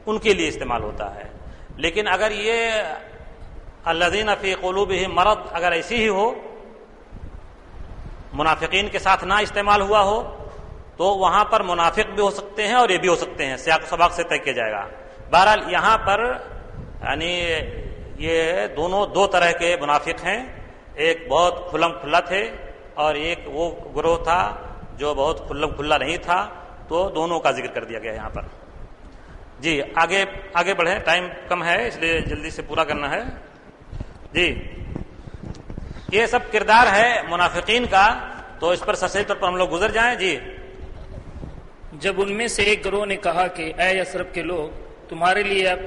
Speaker 11: ان کے لیے استعمال ہوتا ہے۔ لیکن اگر یہ الذین فی قلوبہم مرض اگر ایسی ہی ہو، منافقین کے ساتھ نہ استعمال ہوا ہو، تو وہاں پر منافق بھی ہو سکتے ہیں اور یہ بھی ہو سکتے ہیں، سیاق و سباق سے طے کیا جائے گا۔ بہرحال یہاں پر یعنی یہ دونوں دو طرح کے منافق ہیں، ایک بہت کھلم کھلا تھے اور ایک وہ گروہ تھا جو بہت کھلم کھلا نہیں تھا، تو دونوں کا ذکر کر دیا گیا یہاں پر۔ جی آگے بڑھیں، ٹائم کم ہے اس لیے جلدی سے پورا کرنا ہے۔ جی یہ سب کردار ہے منافقین کا، تو اس پر سچائی طور پر ہم لوگ گزر جائیں۔ جی
Speaker 17: جب ان میں سے ایک گروہ نے کہا کہ اے یثرب کے لوگ، تمہارے لیے اب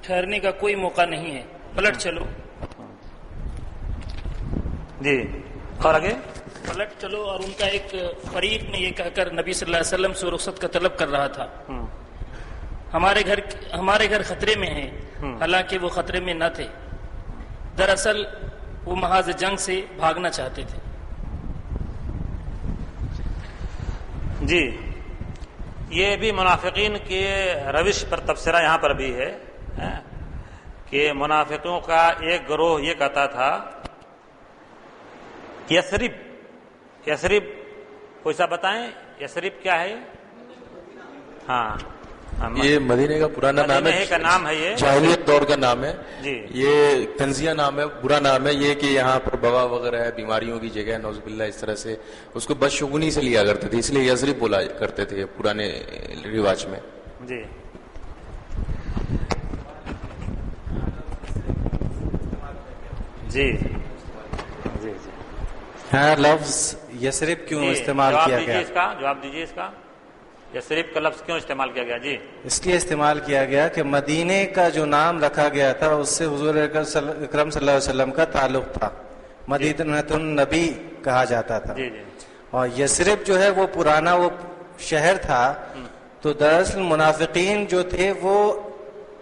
Speaker 17: ٹھہرنے کا کوئی موقع نہیں ہے، پلٹ چلو۔
Speaker 11: جی اور آگے
Speaker 17: پلٹ چلو، اور ان کا ایک فریق نے یہ کہہ کر نبی صلی اللہ علیہ وسلم سے رخصت کا طلب کر رہا تھا، ہمارے گھر خطرے میں ہیں، حالانکہ وہ خطرے میں نہ تھے، دراصل وہ محاذ جنگ سے بھاگنا چاہتے تھے۔
Speaker 11: جی یہ بھی منافقین کے روش پر تبصرہ یہاں پر بھی ہے کہ منافقوں کا ایک گروہ یہ کہتا تھا یثرب کوئی سا بتائیں، یثرب کیا ہے؟ ہاں
Speaker 12: یہ مدینے کا پرانا نام ہے،
Speaker 11: کا نام ہے، یہ
Speaker 12: جاہلیت دور کا نام ہے
Speaker 11: جی،
Speaker 12: یہ کنزیہ نام ہے، برا نام ہے یہ کہ یہاں پر بوا وغیرہ ہے، بیماریوں کی جگہ ہے، نعوذ باللہ، اس طرح سے اس کو بدشگونی سے لیا کرتے تھے، اس لیے یثرب بولا کرتے تھے پرانے رواج میں۔
Speaker 11: جی جی جی
Speaker 15: ہاں لفظ یثرب کیوں استعمال کیا گیا؟
Speaker 11: جواب دیجیے اس کا، یثرب کا لفظ کیوں استعمال کیا گیا؟ جی
Speaker 15: اس لیے استعمال کیا گیا کہ مدینے کا جو نام رکھا گیا تھا اس سے حضور اکرم صلی اللہ علیہ وسلم کا تعلق تھا، مدینۃ النبی کہا جاتا تھا، اور یثرب جو ہے وہ پرانا وہ شہر تھا، تو دراصل منافقین جو تھے وہ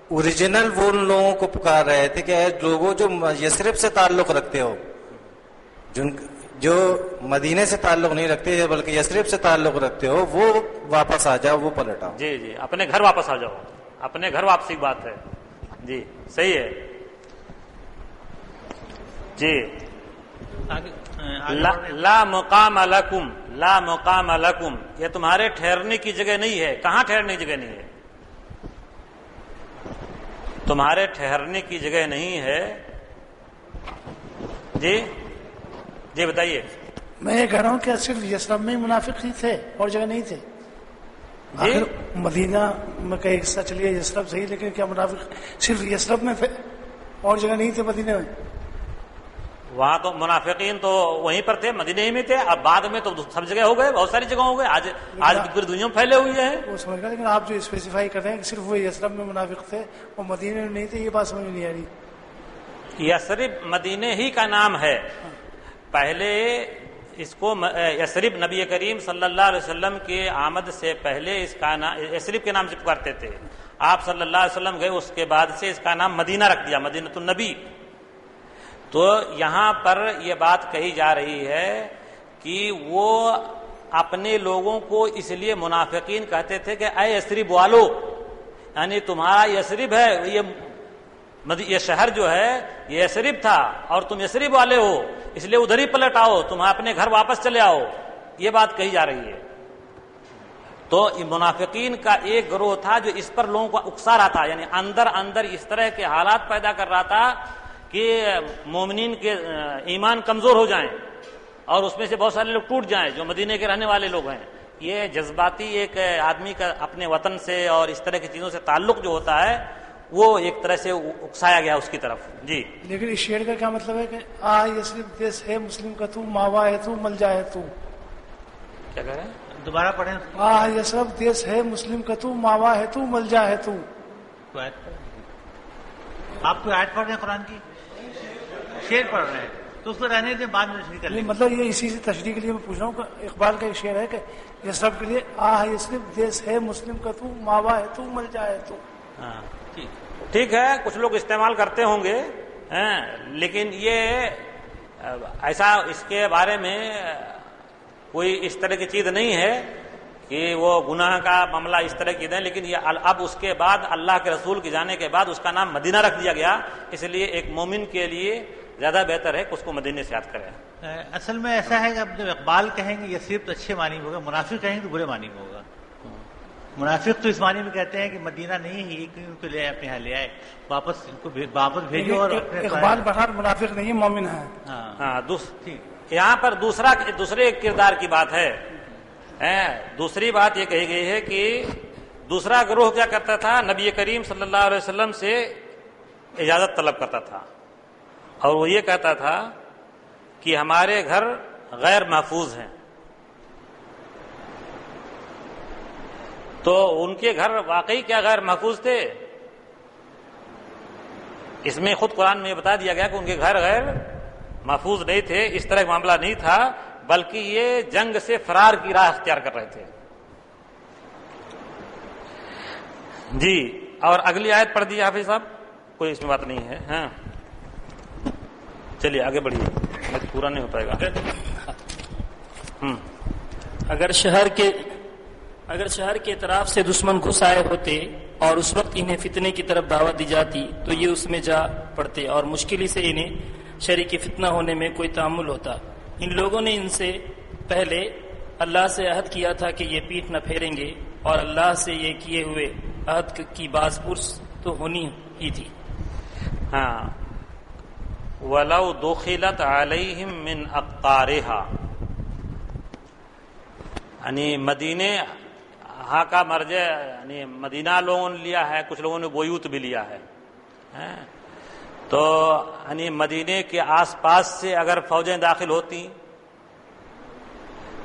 Speaker 15: اوریجنل وہ ان لوگوں کو پکار رہے تھے کہ اے لوگوں جو یثرب سے تعلق رکھتے ہو، جو مدینے سے تعلق نہیں رکھتے بلکہ یثرب سے تعلق رکھتے ہو، وہ واپس آ جاؤ، وہ پلٹ آؤ۔
Speaker 11: جی جی اپنے گھر واپس آ جاؤ، اپنے گھر واپسی کی بات ہے۔ جی صحیح ہے۔ جی لا مقام لکم، لا مقام لکم، یہ تمہارے ٹھہرنے کی جگہ نہیں ہے۔ کہاں ٹھہرنے کی جگہ نہیں ہے؟ تمہارے ٹھہرنے کی جگہ نہیں ہے. جی بتائیے.
Speaker 16: میں یہ کہہ رہا ہوں کہ صرف یثرب میں منافق ہی تھے اور جگہ نہیں تھے؟ آخر مدینہ میں کا حصہ چلیے یثرب صحیح، لیکن کیا منافق صرف یثرب میں تھے اور جگہ نہیں تھے مدینہ میں؟
Speaker 11: وہاں تو منافقین تو وہیں پر تھے، مدینہ ہی میں تھے. اب بعد میں تو سب جگہ ہو گئے، بہت ساری جگہ ہو گئے. آج پوری دنیا میں پھیلے ہوئے ہیں.
Speaker 16: وہ سمجھ گئے، لیکن آپ جو اسپیسیفائی کر رہے ہیں کہ صرف وہ یثرب میں منافق تھے اور مدینہ میں نہیں تھے، یہ بات سمجھ میں نہیں آ رہی.
Speaker 11: یثرب مدینہ ہی کا نام ہے. پہلے اس کو یثرب نبی کریم صلی اللہ علیہ وسلم کے آمد سے پہلے اس کا نام یثرب کے نام سے پکارتے تھے. آپ صلی اللہ علیہ وسلم گئے، اس کے بعد سے اس کا نام مدینہ رکھ دیا، مدینہ النبی. تو یہاں پر یہ بات کہی جا رہی ہے کہ وہ اپنے لوگوں کو اس لیے منافقین کہتے تھے کہ اے یثرب والو، یعنی تمہارا یثرب ہے، یہ شہر جو ہے یہ یثرب تھا اور تم یثرب والے ہو، اس لیے ادھر ہی پلٹ آؤ، تم اپنے گھر واپس چلے آؤ. یہ بات کہی جا رہی ہے. تو منافقین کا ایک گروہ تھا جو اس پر لوگوں کو اکسا رہا تھا، یعنی اندر اس طرح کے حالات پیدا کر رہا تھا کہ مومنین کے ایمان کمزور ہو جائیں اور اس میں سے بہت سارے لوگ ٹوٹ جائیں جو مدینے کے رہنے والے لوگ ہیں. یہ جذباتی ایک آدمی کا اپنے وطن سے اور اس طرح کی چیزوں سے تعلق جو ہوتا ہے وہ ایک طرح سے اکسایا گیا اس کی طرف. جی
Speaker 16: لیکن اس شعر کا کیا مطلب ہے کہ یثرب دیس ہے مسلم کا تو، ماوا ہے تو، ملجا ہے تو.
Speaker 11: کیا کہہ رہے ہیں؟
Speaker 1: دوبارہ پڑھیں.
Speaker 16: یثرب دیس ہے مسلم کا تو، ماوا ہے تو، ملجا ہے تو.
Speaker 1: آپ کوئی آیت پڑھ رہے ہیں قرآن کی؟ شعر پڑھ رہے ہیں تو اس کو رہنے دیں، بعد میں تشریح کر لیں.
Speaker 16: مطلب یہ اسی سے تشریح کے لیے میں پوچھ رہا ہوں کہ اقبال کا ایک شعر ہے کہ یثرب کے لیے یثرب دیس ہے مسلم کا تو، ماوا ہے تو، ملجا ہے تو.
Speaker 11: ہاں ٹھیک ہے، کچھ لوگ استعمال کرتے ہوں گے، لیکن یہ ایسا اس کے بارے میں کوئی اس طرح کی چیز نہیں ہے کہ وہ گناہ کا معاملہ اس طرح کی ہے. لیکن یہ اب اس کے بعد اللہ کے رسول کے جانے کے بعد اس کا نام مدینہ رکھ دیا گیا، اس لیے ایک مومن کے لیے زیادہ بہتر ہے کہ اس کو مدینے سے یاد کرے.
Speaker 1: اصل میں ایسا ہے کہ اب جب اقبال کہیں گے یثرب تو اچھے معنی میں ہوگا، منافق کہیں گے تو برے معنی میں ہوگا. منافق تو اس معنی میں کہتے ہیں کہ مدینہ نہیں ہی ان کو لے اپنے یہاں لے آئے، واپس ان کو واپس بھیجو. اور
Speaker 16: اقبال بہار منافق نہیں مومن ہے.
Speaker 11: ہاں یہاں پر دوسرے کردار کی بات ہے. دوسری بات یہ کہی گئی ہے کہ دوسرا گروہ کیا کرتا تھا، نبی کریم صلی اللہ علیہ وسلم سے اجازت طلب کرتا تھا اور وہ یہ کہتا تھا کہ ہمارے گھر غیر محفوظ ہیں. تو ان کے گھر واقعی کیا غیر محفوظ تھے؟ اس میں خود قرآن میں بتا دیا گیا کہ ان کے گھر غیر محفوظ نہیں تھے. اس طرح کا معاملہ نہیں تھا، بلکہ یہ جنگ سے فرار کی راہ اختیار کر رہے تھے. جی اور اگلی آیت پڑھ دی حافظ صاحب. کوئی اس میں بات نہیں ہے. ہاں چلیے آگے بڑھیے، پورا نہیں ہو پائے گا.
Speaker 17: اگر شہر کے اطراف سے دشمن گھس آئے ہوتے اور اس وقت انہیں فتنے کی طرف دعوت دی جاتی تو یہ اس میں جا پڑتے اور مشکل ہی سے انہیں شریک فتنہ ہونے میں کوئی تعامل ہوتا. ان لوگوں نے ان سے پہلے اللہ سے عہد کیا تھا کہ یہ پیٹھ نہ پھیریں گے اور اللہ سے یہ کیے ہوئے عہد کی باز پرس تو ہونی ہی تھی.
Speaker 11: ہاں وَلَوْ دُخِلَتْ عَلَيْهِمْ مِنْ أَقْطَارِهَا، یعنی مدینے ہاں کا مرجع یعنی مدینہ لوگوں نے لیا ہے، کچھ لوگوں نے بیوت بھی لیا ہے. تو یعنی مدینے کے آس پاس سے اگر فوجیں داخل ہوتی،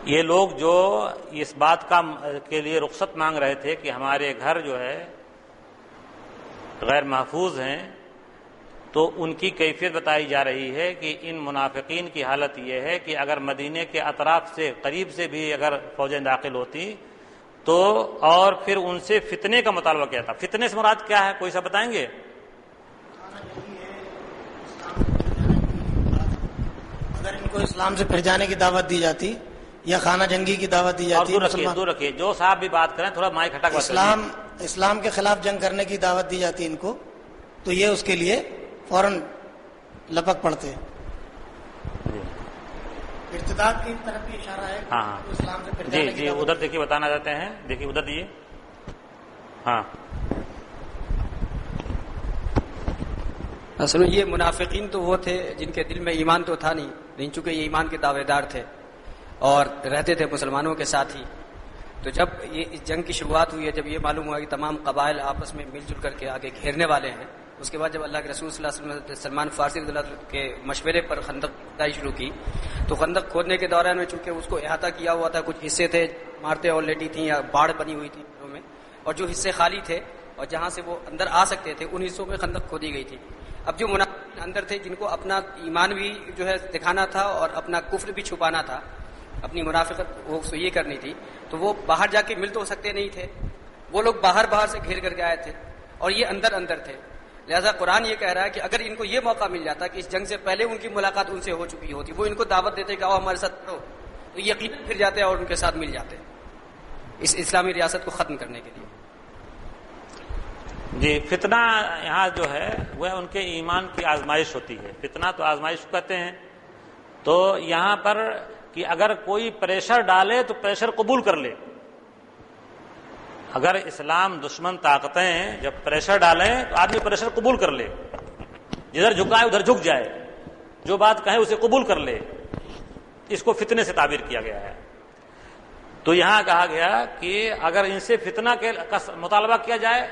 Speaker 11: یہ لوگ جو اس بات کے لیے رخصت مانگ رہے تھے کہ ہمارے گھر جو ہے غیر محفوظ ہیں، تو ان کی کیفیت بتائی جا رہی ہے کہ ان منافقین کی حالت یہ ہے کہ اگر مدینے کے اطراف سے قریب سے بھی اگر فوجیں داخل ہوتی تو اور پھر ان سے فتنے کا مطالبہ کیا تھا. فتنے سے مراد کیا ہے، کوئی سا بتائیں گے؟
Speaker 13: اگر ان کو اسلام سے پھر جانے کی دعوت دی جاتی یا خانہ جنگی کی دعوت دی جاتی.
Speaker 11: دور رکھیے جو صاحب بھی بات کریں تھوڑا مائک ہٹا کر.
Speaker 13: اسلام کے خلاف جنگ کرنے کی دعوت دی جاتی ان کو تو یہ اس کے لیے فوراً لپک پڑتے. ارتداد کی طرف بھی اشارہ ہے.
Speaker 11: ہاں
Speaker 13: اسلام سے پھر
Speaker 11: جی ادھر دیکھیے بتانا چاہتے ہیں، دیکھیے ادھر دیے. ہاں
Speaker 14: اصل یہ منافقین تو وہ تھے جن کے دل میں ایمان تو تھا نہیں، لیکن چونکہ یہ ایمان کے دعوے دار تھے اور رہتے تھے مسلمانوں کے ساتھ ہی، تو جب یہ اس جنگ کی شروعات ہوئی ہے، جب یہ معلوم ہوا کہ تمام قبائل آپس میں مل جل کر کے آگے گھیرنے والے ہیں، اس کے بعد جب اللہ کے رسول صلی اللہ علیہ وسلم نے سلمان فارسی رضی اللہ عنہ کے مشورے پر خندق کھودائی شروع کی، تو خندق کھودنے کے دوران میں چونکہ اس کو احاطہ کیا ہوا تھا، کچھ حصے تھے عمارتیں اور لیٹی تھیں یا باڑ بنی ہوئی تھی میں، اور جو حصے خالی تھے اور جہاں سے وہ اندر آ سکتے تھے ان حصوں میں خندق کھودی گئی تھی۔ اب جو منافق اندر تھے جن کو اپنا ایمان بھی جو ہے دکھانا تھا اور اپنا کفر بھی چھپانا تھا، اپنی منافقت وہ یہ کرنی تھی، تو وہ باہر جا کے مل تو سکتے نہیں تھے، وہ لوگ باہر سے گھیر کر کے آئے تھے اور یہ اندر تھے۔ لہذا قرآن یہ کہہ رہا ہے کہ اگر ان کو یہ موقع مل جاتا کہ اس جنگ سے پہلے ان کی ملاقات ان سے ہو چکی ہوتی، وہ ان کو دعوت دیتے کہ آؤ ہمارے ساتھ رہو، تو یقیناً پھر جاتے اور ان کے ساتھ مل جاتے اس اسلامی ریاست کو ختم کرنے کے لیے۔
Speaker 11: جی، فتنہ یہاں جو ہے وہ ان کے ایمان کی آزمائش ہوتی ہے، فتنہ تو آزمائش کہتے ہیں، تو یہاں پر کہ اگر کوئی پریشر ڈالے تو پریشر قبول کر لے، اگر اسلام دشمن طاقتیں جب پریشر ڈالیں تو آدمی پریشر قبول کر لے، جدھر جھکائے ادھر جھک جائے، جو بات کہیں اسے قبول کر لے، اس کو فتنے سے تعبیر کیا گیا ہے۔ تو یہاں کہا گیا کہ اگر ان سے فتنہ کا مطالبہ کیا جائے،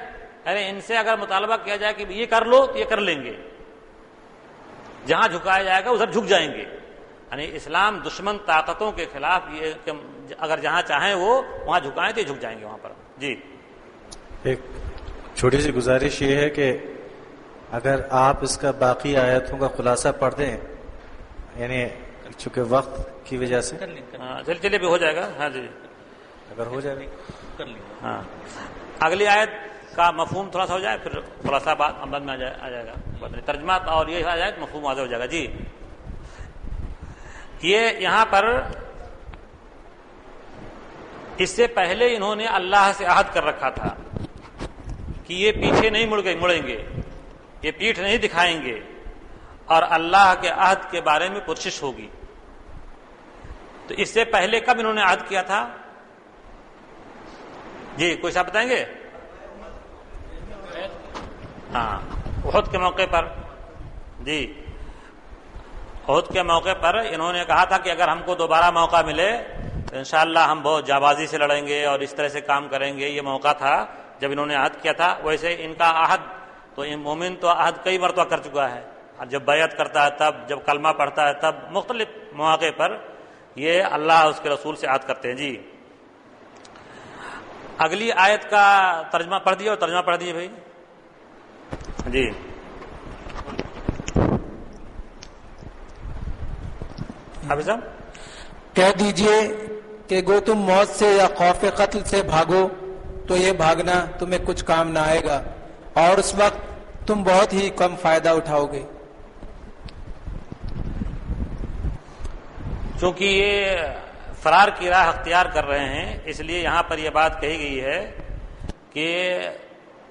Speaker 11: ارے ان سے اگر مطالبہ کیا جائے کہ یہ کر لو تو یہ کر لیں گے، جہاں جھکایا جائے گا ادھر جھک جائیں گے، یعنی اسلام دشمن طاقتوں کے خلاف یہ کہ اگر جہاں چاہیں وہ وہاں جھکائیں تو یہ جھک جائیں گے وہاں پر۔ جی،
Speaker 15: ایک چھوٹی سی گزارش یہ ہے کہ اگر آپ اس کا باقی آیتوں کا خلاصہ پڑھ دیں، یعنی چونکہ وقت کی وجہ سے
Speaker 11: چلیے بھی ہو جائے گا۔ ہاں جی،
Speaker 15: اگر ہو جائے
Speaker 11: کر لیں۔ ہاں، اگلی آیت کا مفہوم تھوڑا سا ہو جائے پھر تھوڑا سا بات عمل میں آ جائے گا، ترجمہ اور یہ آ جائے مفہوم واضح ہو جائے گا۔ جی، یہ یہاں پر اس سے پہلے انہوں نے اللہ سے عہد کر رکھا تھا کہ یہ پیچھے نہیں مڑیں گے، یہ پیٹھ نہیں دکھائیں گے، اور اللہ کے عہد کے بارے میں پرسش ہوگی۔ تو اس سے پہلے کب انہوں نے عہد کیا تھا؟ جی، کوئی صاحب بتائیں گے؟ ہاں، احد کے موقع پر۔ جی، احد کے موقع پر انہوں نے کہا تھا کہ اگر ہم کو دوبارہ موقع ملے تو انشاءاللہ ہم بہت جانبازی سے لڑیں گے اور اس طرح سے کام کریں گے۔ یہ موقع تھا جب انہوں نے عہد کیا تھا۔ ویسے ان کا عہد تو مومن تو عہد کئی مرتبہ کر چکا ہے، جب بیعت کرتا ہے تب، جب کلمہ پڑھتا ہے تب، مختلف مواقع پر یہ اللہ اس کے رسول سے عہد کرتے ہیں۔ جی، اگلی آیت کا ترجمہ پڑھ دیے، اور ترجمہ پڑھ دیے بھائی۔ جی، حافظ صاحب
Speaker 5: کہہ دیجئے کہ گو تم موت سے یا خوف قتل سے بھاگو تو یہ بھاگنا تمہیں کچھ کام نہ آئے گا، اور اس وقت تم بہت ہی کم فائدہ اٹھاؤ گے۔
Speaker 11: چونکہ یہ فرار کی راہ اختیار کر رہے ہیں، اس لیے یہاں پر یہ بات کہی گئی ہے کہ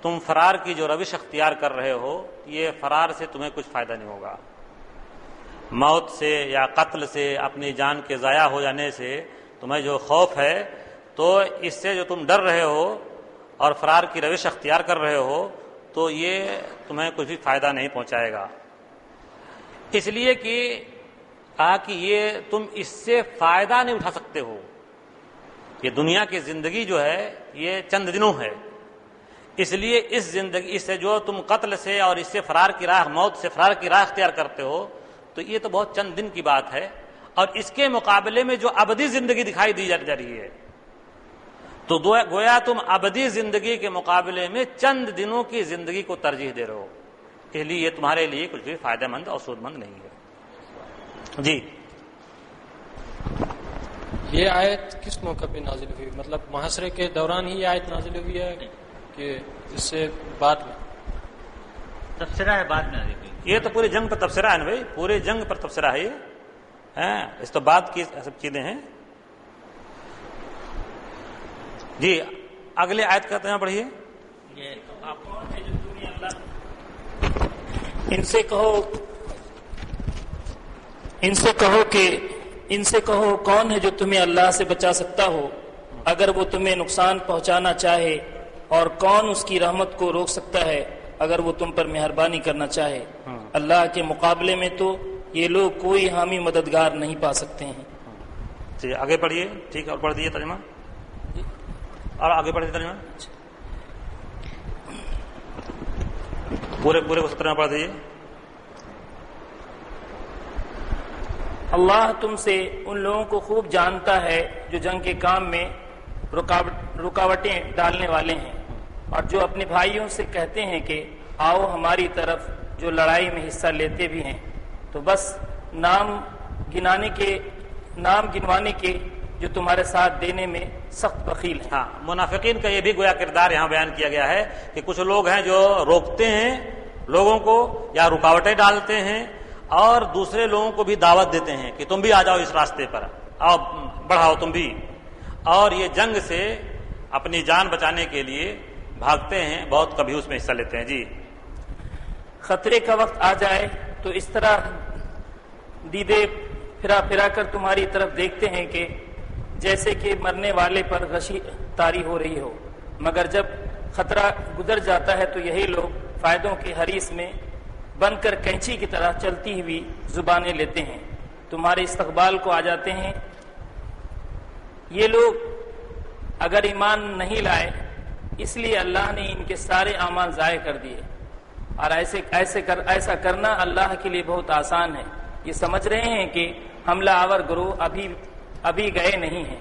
Speaker 11: تم فرار کی جو روش اختیار کر رہے ہو، یہ فرار سے تمہیں کچھ فائدہ نہیں ہوگا۔ موت سے یا قتل سے، اپنی جان کے ضائع ہو جانے سے تمہیں جو خوف ہے، تو اس سے جو تم ڈر رہے ہو اور فرار کی روش اختیار کر رہے ہو، تو یہ تمہیں کچھ بھی فائدہ نہیں پہنچائے گا۔ اس لیے کہ کہا کہ یہ تم اس سے فائدہ نہیں اٹھا سکتے ہو۔ یہ دنیا کی زندگی جو ہے یہ چند دنوں ہے، اس لیے اس زندگی اس سے جو تم قتل سے اور اس سے فرار کی راہ، موت سے فرار کی راہ اختیار کرتے ہو، تو یہ تو بہت چند دن کی بات ہے، اور اس کے مقابلے میں جو ابدی زندگی دکھائی دی جا رہی ہے، تو گویا تم ابدی زندگی کے مقابلے میں چند دنوں کی زندگی کو ترجیح دے رہے ہو، اس لیے یہ تمہارے لیے کچھ بھی فائدہ مند اور سود مند نہیں ہے۔ جی،
Speaker 8: یہ آیت کس موقع پہ نازل ہوئی؟ مطلب محاصرے کے دوران ہی یہ آیت نازل ہوئی ہے کہ اس سے بعد میں؟
Speaker 1: تبصرہ ہے، بعد میں نازل ہوئی۔
Speaker 11: یہ تو پورے جنگ پر تبصرہ ہے نا بھائی، پورے جنگ پر تبصرہ ہے یہ، اس تو بعد کی سب چیزیں ہیں۔ جی، اگلے آیت کا ترجمہ پڑھیے۔
Speaker 17: ان سے کہو کون ہے جو تمہیں اللہ سے بچا سکتا ہو اگر وہ تمہیں نقصان پہنچانا چاہے، اور کون اس کی رحمت کو روک سکتا ہے اگر وہ تم پر مہربانی کرنا چاہے. اللہ کے مقابلے میں تو یہ لوگ کوئی حامی مددگار نہیں پا سکتے ہیں.
Speaker 11: جی آگے پڑھیے. ٹھیک ہے، اور پڑھ دیجیے ترجمہ، اور آگے پڑھ دیجیے ترجمہ پورے کو ترجمہ پڑھ دیجیے.
Speaker 17: اللہ تم سے ان لوگوں کو خوب جانتا ہے جو جنگ کے کام میں رکاوٹیں ڈالنے والے ہیں، اور جو اپنے بھائیوں سے کہتے ہیں کہ آؤ ہماری طرف، جو لڑائی میں حصہ لیتے بھی ہیں تو بس نام گنوانے کے جو تمہارے ساتھ دینے میں سخت بخیل ہیں.
Speaker 11: ہاں، منافقین کا یہ بھی گویا کردار یہاں بیان کیا گیا ہے کہ کچھ لوگ ہیں جو روکتے ہیں لوگوں کو یا رکاوٹیں ڈالتے ہیں، اور دوسرے لوگوں کو بھی دعوت دیتے ہیں کہ تم بھی آ جاؤ اس راستے پر، آؤ بڑھاؤ تم بھی، اور یہ جنگ سے اپنی جان بچانے کے لیے بھاگتے ہیں، بہت کبھی اس میں حصہ لیتے ہیں. جی
Speaker 17: خطرے کا وقت آ جائے تو اس طرح دیدے پھرا کر تمہاری طرف دیکھتے ہیں کہ جیسے کہ مرنے والے پر غشی طاری ہو رہی ہو، مگر جب خطرہ گزر جاتا ہے تو یہی لوگ فائدوں کی حریص میں بن کر کینچی کی طرح چلتی ہوئی زبانیں لیتے ہیں، تمہارے استقبال کو آ جاتے ہیں. یہ لوگ اگر ایمان نہیں لائے اس لیے اللہ نے ان کے سارے اعمال ضائع کر دیے، اور ایسا کرنا اللہ کے لیے بہت آسان ہے. یہ سمجھ رہے ہیں کہ حملہ آور گروہ ابھی گئے نہیں ہیں،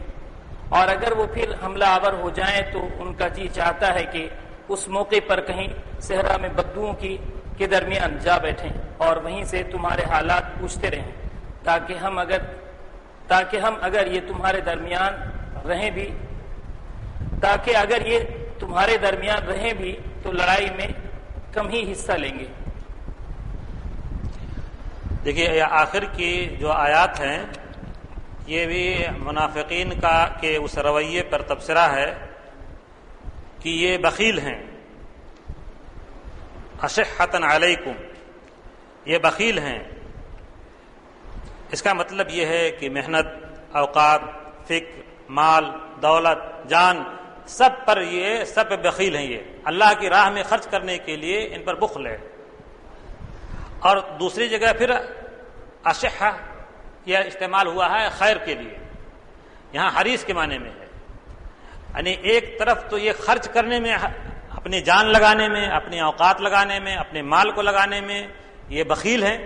Speaker 17: اور اگر وہ پھر حملہ آور ہو جائیں تو ان کا جی چاہتا ہے کہ اس موقع پر کہیں صحرا میں بدوؤں کے درمیان جا بیٹھیں اور وہیں سے تمہارے حالات پوچھتے رہیں، تاکہ اگر یہ تمہارے درمیان رہیں بھی تو لڑائی میں کم ہی حصہ لیں گے.
Speaker 11: دیکھیے آخر کی جو آیات ہیں یہ بھی منافقین کے اس رویے پر تبصرہ ہے کہ یہ بخیل ہیں. اشحۃ علیکم، یہ بخیل ہیں. اس کا مطلب یہ ہے کہ محنت، اوقات، فکر، مال، دولت، جان، سب پر بخیل ہیں. یہ اللہ کی راہ میں خرچ کرنے کے لیے ان پر بخل ہے. اور دوسری جگہ پھر اشحہ یہ استعمال ہوا ہے خیر کے لیے، یہاں حریص کے معنی میں ہے. یعنی ایک طرف تو یہ خرچ کرنے میں، اپنی جان لگانے میں، اپنی اوقات لگانے میں، اپنے مال کو لگانے میں یہ بخیل ہیں،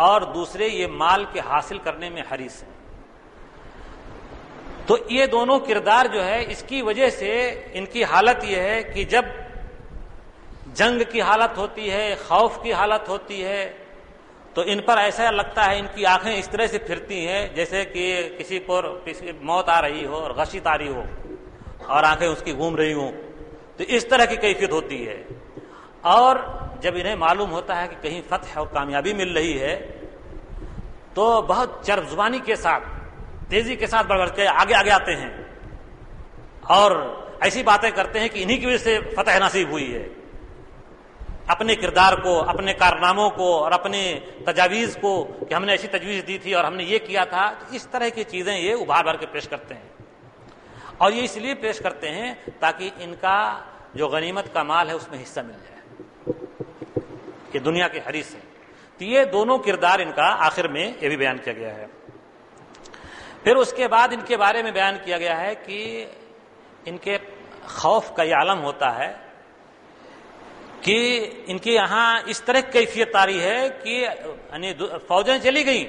Speaker 11: اور دوسرے یہ مال کے حاصل کرنے میں حریص ہیں. تو یہ دونوں کردار جو ہے اس کی وجہ سے ان کی حالت یہ ہے کہ جب جنگ کی حالت ہوتی ہے، خوف کی حالت ہوتی ہے، تو ان پر ایسا لگتا ہے، ان کی آنکھیں اس طرح سے پھرتی ہیں جیسے کہ کسی پر موت آ رہی ہو اور غشی طاری ہو اور آنکھیں اس کی گھوم رہی ہوں. تو اس طرح کی کیفیت ہوتی ہے. اور جب انہیں معلوم ہوتا ہے کہ کہیں فتح اور کامیابی مل رہی ہے تو بہت چرب زبانی کے ساتھ، تیزی کے ساتھ بڑھ کے آگے آتے ہیں اور ایسی باتیں کرتے ہیں کہ انہی کی وجہ سے فتح نصیب ہوئی ہے. اپنے کردار کو، اپنے کارناموں کو اور اپنے تجاویز کو کہ ہم نے ایسی تجویز دی تھی اور ہم نے یہ کیا تھا، اس طرح کی چیزیں یہ ابھار بھر کے پیش کرتے ہیں. اور یہ اس لیے پیش کرتے ہیں تاکہ ان کا جو غنیمت کا مال ہے اس میں حصہ مل جائے، کہ دنیا کے حریص ہیں. تو یہ دونوں کردار ان کا آخر میں یہ بھی بیان کیا گیا ہے. پھر اس کے بعد ان کے بارے میں بیان کیا گیا ہے کہ ان کے خوف کا یہ عالم ہوتا ہے کہ ان کے یہاں اس طرح کیفیت طاری ہے کہ یعنی فوجیں چلی گئیں،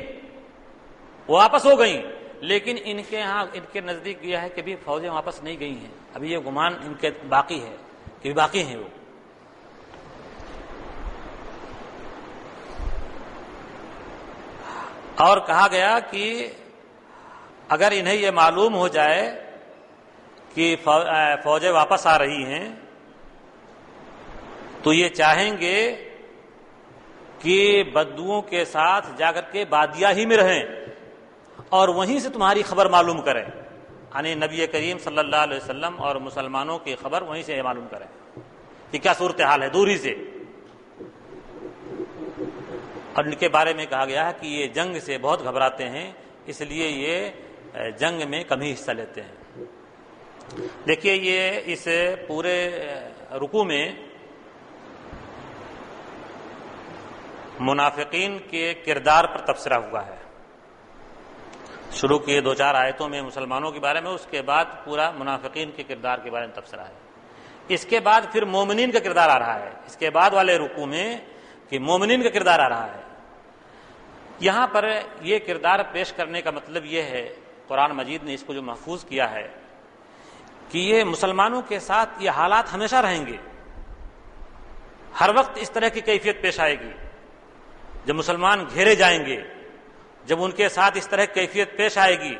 Speaker 11: وہ واپس ہو گئیں، لیکن ان کے یہاں ان کے نزدیک یہ ہے کہ بھی فوجیں واپس نہیں گئی ہیں، ابھی یہ گمان ان کے باقی ہے کہ باقی ہیں وہ. اور کہا گیا کہ اگر انہیں یہ معلوم ہو جائے کہ فوجیں واپس آ رہی ہیں تو یہ چاہیں گے کہ بدوؤں کے ساتھ جا کر کے بادیہ ہی میں رہیں اور وہیں سے تمہاری خبر معلوم کریں. یعنی نبی کریم صلی اللہ علیہ وسلم اور مسلمانوں کی خبر وہیں سے معلوم کریں کہ کیا صورتحال ہے دوری سے. اور ان کے بارے میں کہا گیا ہے کہ یہ جنگ سے بہت گھبراتے ہیں، اس لیے یہ جنگ میں کم ہی حصہ لیتے ہیں. دیکھیے یہ اس پورے رکوع میں منافقین کے کردار پر تبصرہ ہوا ہے. شروع کیے 2-4 آیتوں میں مسلمانوں کے بارے میں، اس کے بعد پورا منافقین کے کردار کے بارے میں تبصرہ ہے. اس کے بعد پھر مومنین کا کردار آ رہا ہے. اس کے بعد والے رکوع میں کہ مومنین کا کردار آ رہا ہے. یہاں پر یہ کردار پیش کرنے کا مطلب یہ ہے، قرآن مجید نے اس کو جو محفوظ کیا ہے کہ یہ مسلمانوں کے ساتھ یہ حالات ہمیشہ رہیں گے. ہر وقت اس طرح کی کیفیت پیش آئے گی. جب مسلمان گھیرے جائیں گے، جب ان کے ساتھ اس طرح کی کیفیت پیش آئے گی،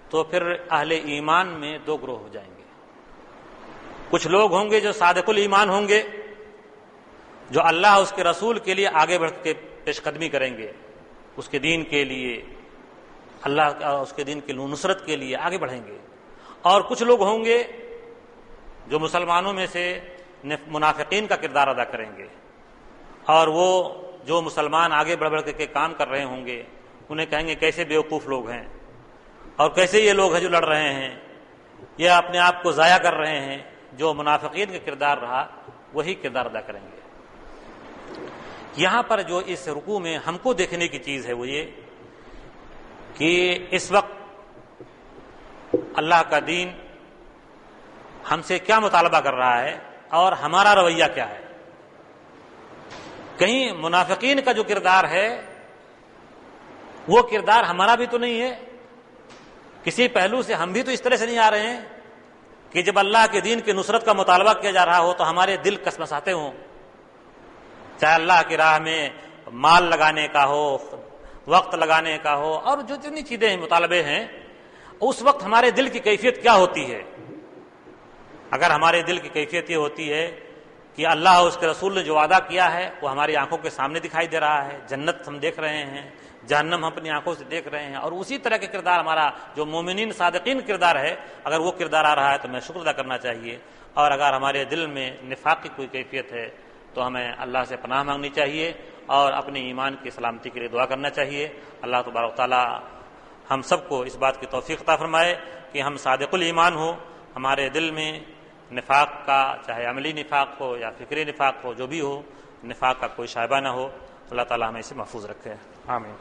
Speaker 11: تو پھر اہل ایمان میں 2 گروہ ہو جائیں گے. کچھ لوگ ہوں گے جو صادق الایمان ہوں گے، جو اللہ اس کے رسول کے لیے آگے بڑھ کے پیش قدمی کریں گے، اس کے دین کے لیے، اللہ اس کے دین کی نصرت کے لیے آگے بڑھیں گے. اور کچھ لوگ ہوں گے جو مسلمانوں میں سے منافقین کا کردار ادا کریں گے، اور وہ جو مسلمان آگے بڑھ بڑھ کے کام کر رہے ہوں گے انہیں کہیں گے کیسے بیوقوف لوگ ہیں، اور کیسے یہ لوگ ہیں جو لڑ رہے ہیں، یہ اپنے آپ کو ضائع کر رہے ہیں. جو منافقین کا کردار رہا وہی کردار ادا کریں گے. یہاں پر جو اس رکوع میں ہم کو دیکھنے کی چیز ہے وہ یہ کہ اس وقت اللہ کا دین ہم سے کیا مطالبہ کر رہا ہے اور ہمارا رویہ کیا ہے. کہیں منافقین کا جو کردار ہے وہ کردار ہمارا بھی تو نہیں ہے. کسی پہلو سے ہم بھی تو اس طرح سے نہیں آ رہے ہیں کہ جب اللہ کے دین کی نصرت کا مطالبہ کیا جا رہا ہو تو ہمارے دل کسمساتے ہوں، چاہے اللہ کی راہ میں مال لگانے کا ہو، وقت لگانے کا ہو، اور جو جتنی چیزیں ہیں مطالبے ہیں، اس وقت ہمارے دل کی کیفیت کیا ہوتی ہے. اگر ہمارے دل کی کیفیت یہ ہوتی ہے کہ اللہ اور اس کے رسول نے جو وعدہ کیا ہے وہ ہماری آنکھوں کے سامنے دکھائی دے رہا ہے، جنت ہم دیکھ رہے ہیں، جہنم ہم اپنی آنکھوں سے دیکھ رہے ہیں، اور اسی طرح کے کردار ہمارا جو مومنین صادقین کردار ہے، اگر وہ کردار آ رہا ہے تو ہمیں شکر ادا کرنا چاہیے. اور اگر ہمارے دل میں نفاق کی کوئی کیفیت ہے تو ہمیں اللہ سے پناہ مانگنی چاہیے اور اپنے ایمان کی سلامتی کے لیے دعا کرنا چاہیے. اللہ تبارک و تعالی ہم سب کو اس بات کی توفیق عطا فرمائے کہ ہم صادق الایمان ہو، ہمارے دل میں نفاق کا، چاہے عملی نفاق ہو یا فکری نفاق ہو، جو بھی ہو، نفاق کا کوئی شائبہ نہ ہو. اللہ تعالی ہمیں اسے محفوظ رکھے. آمین.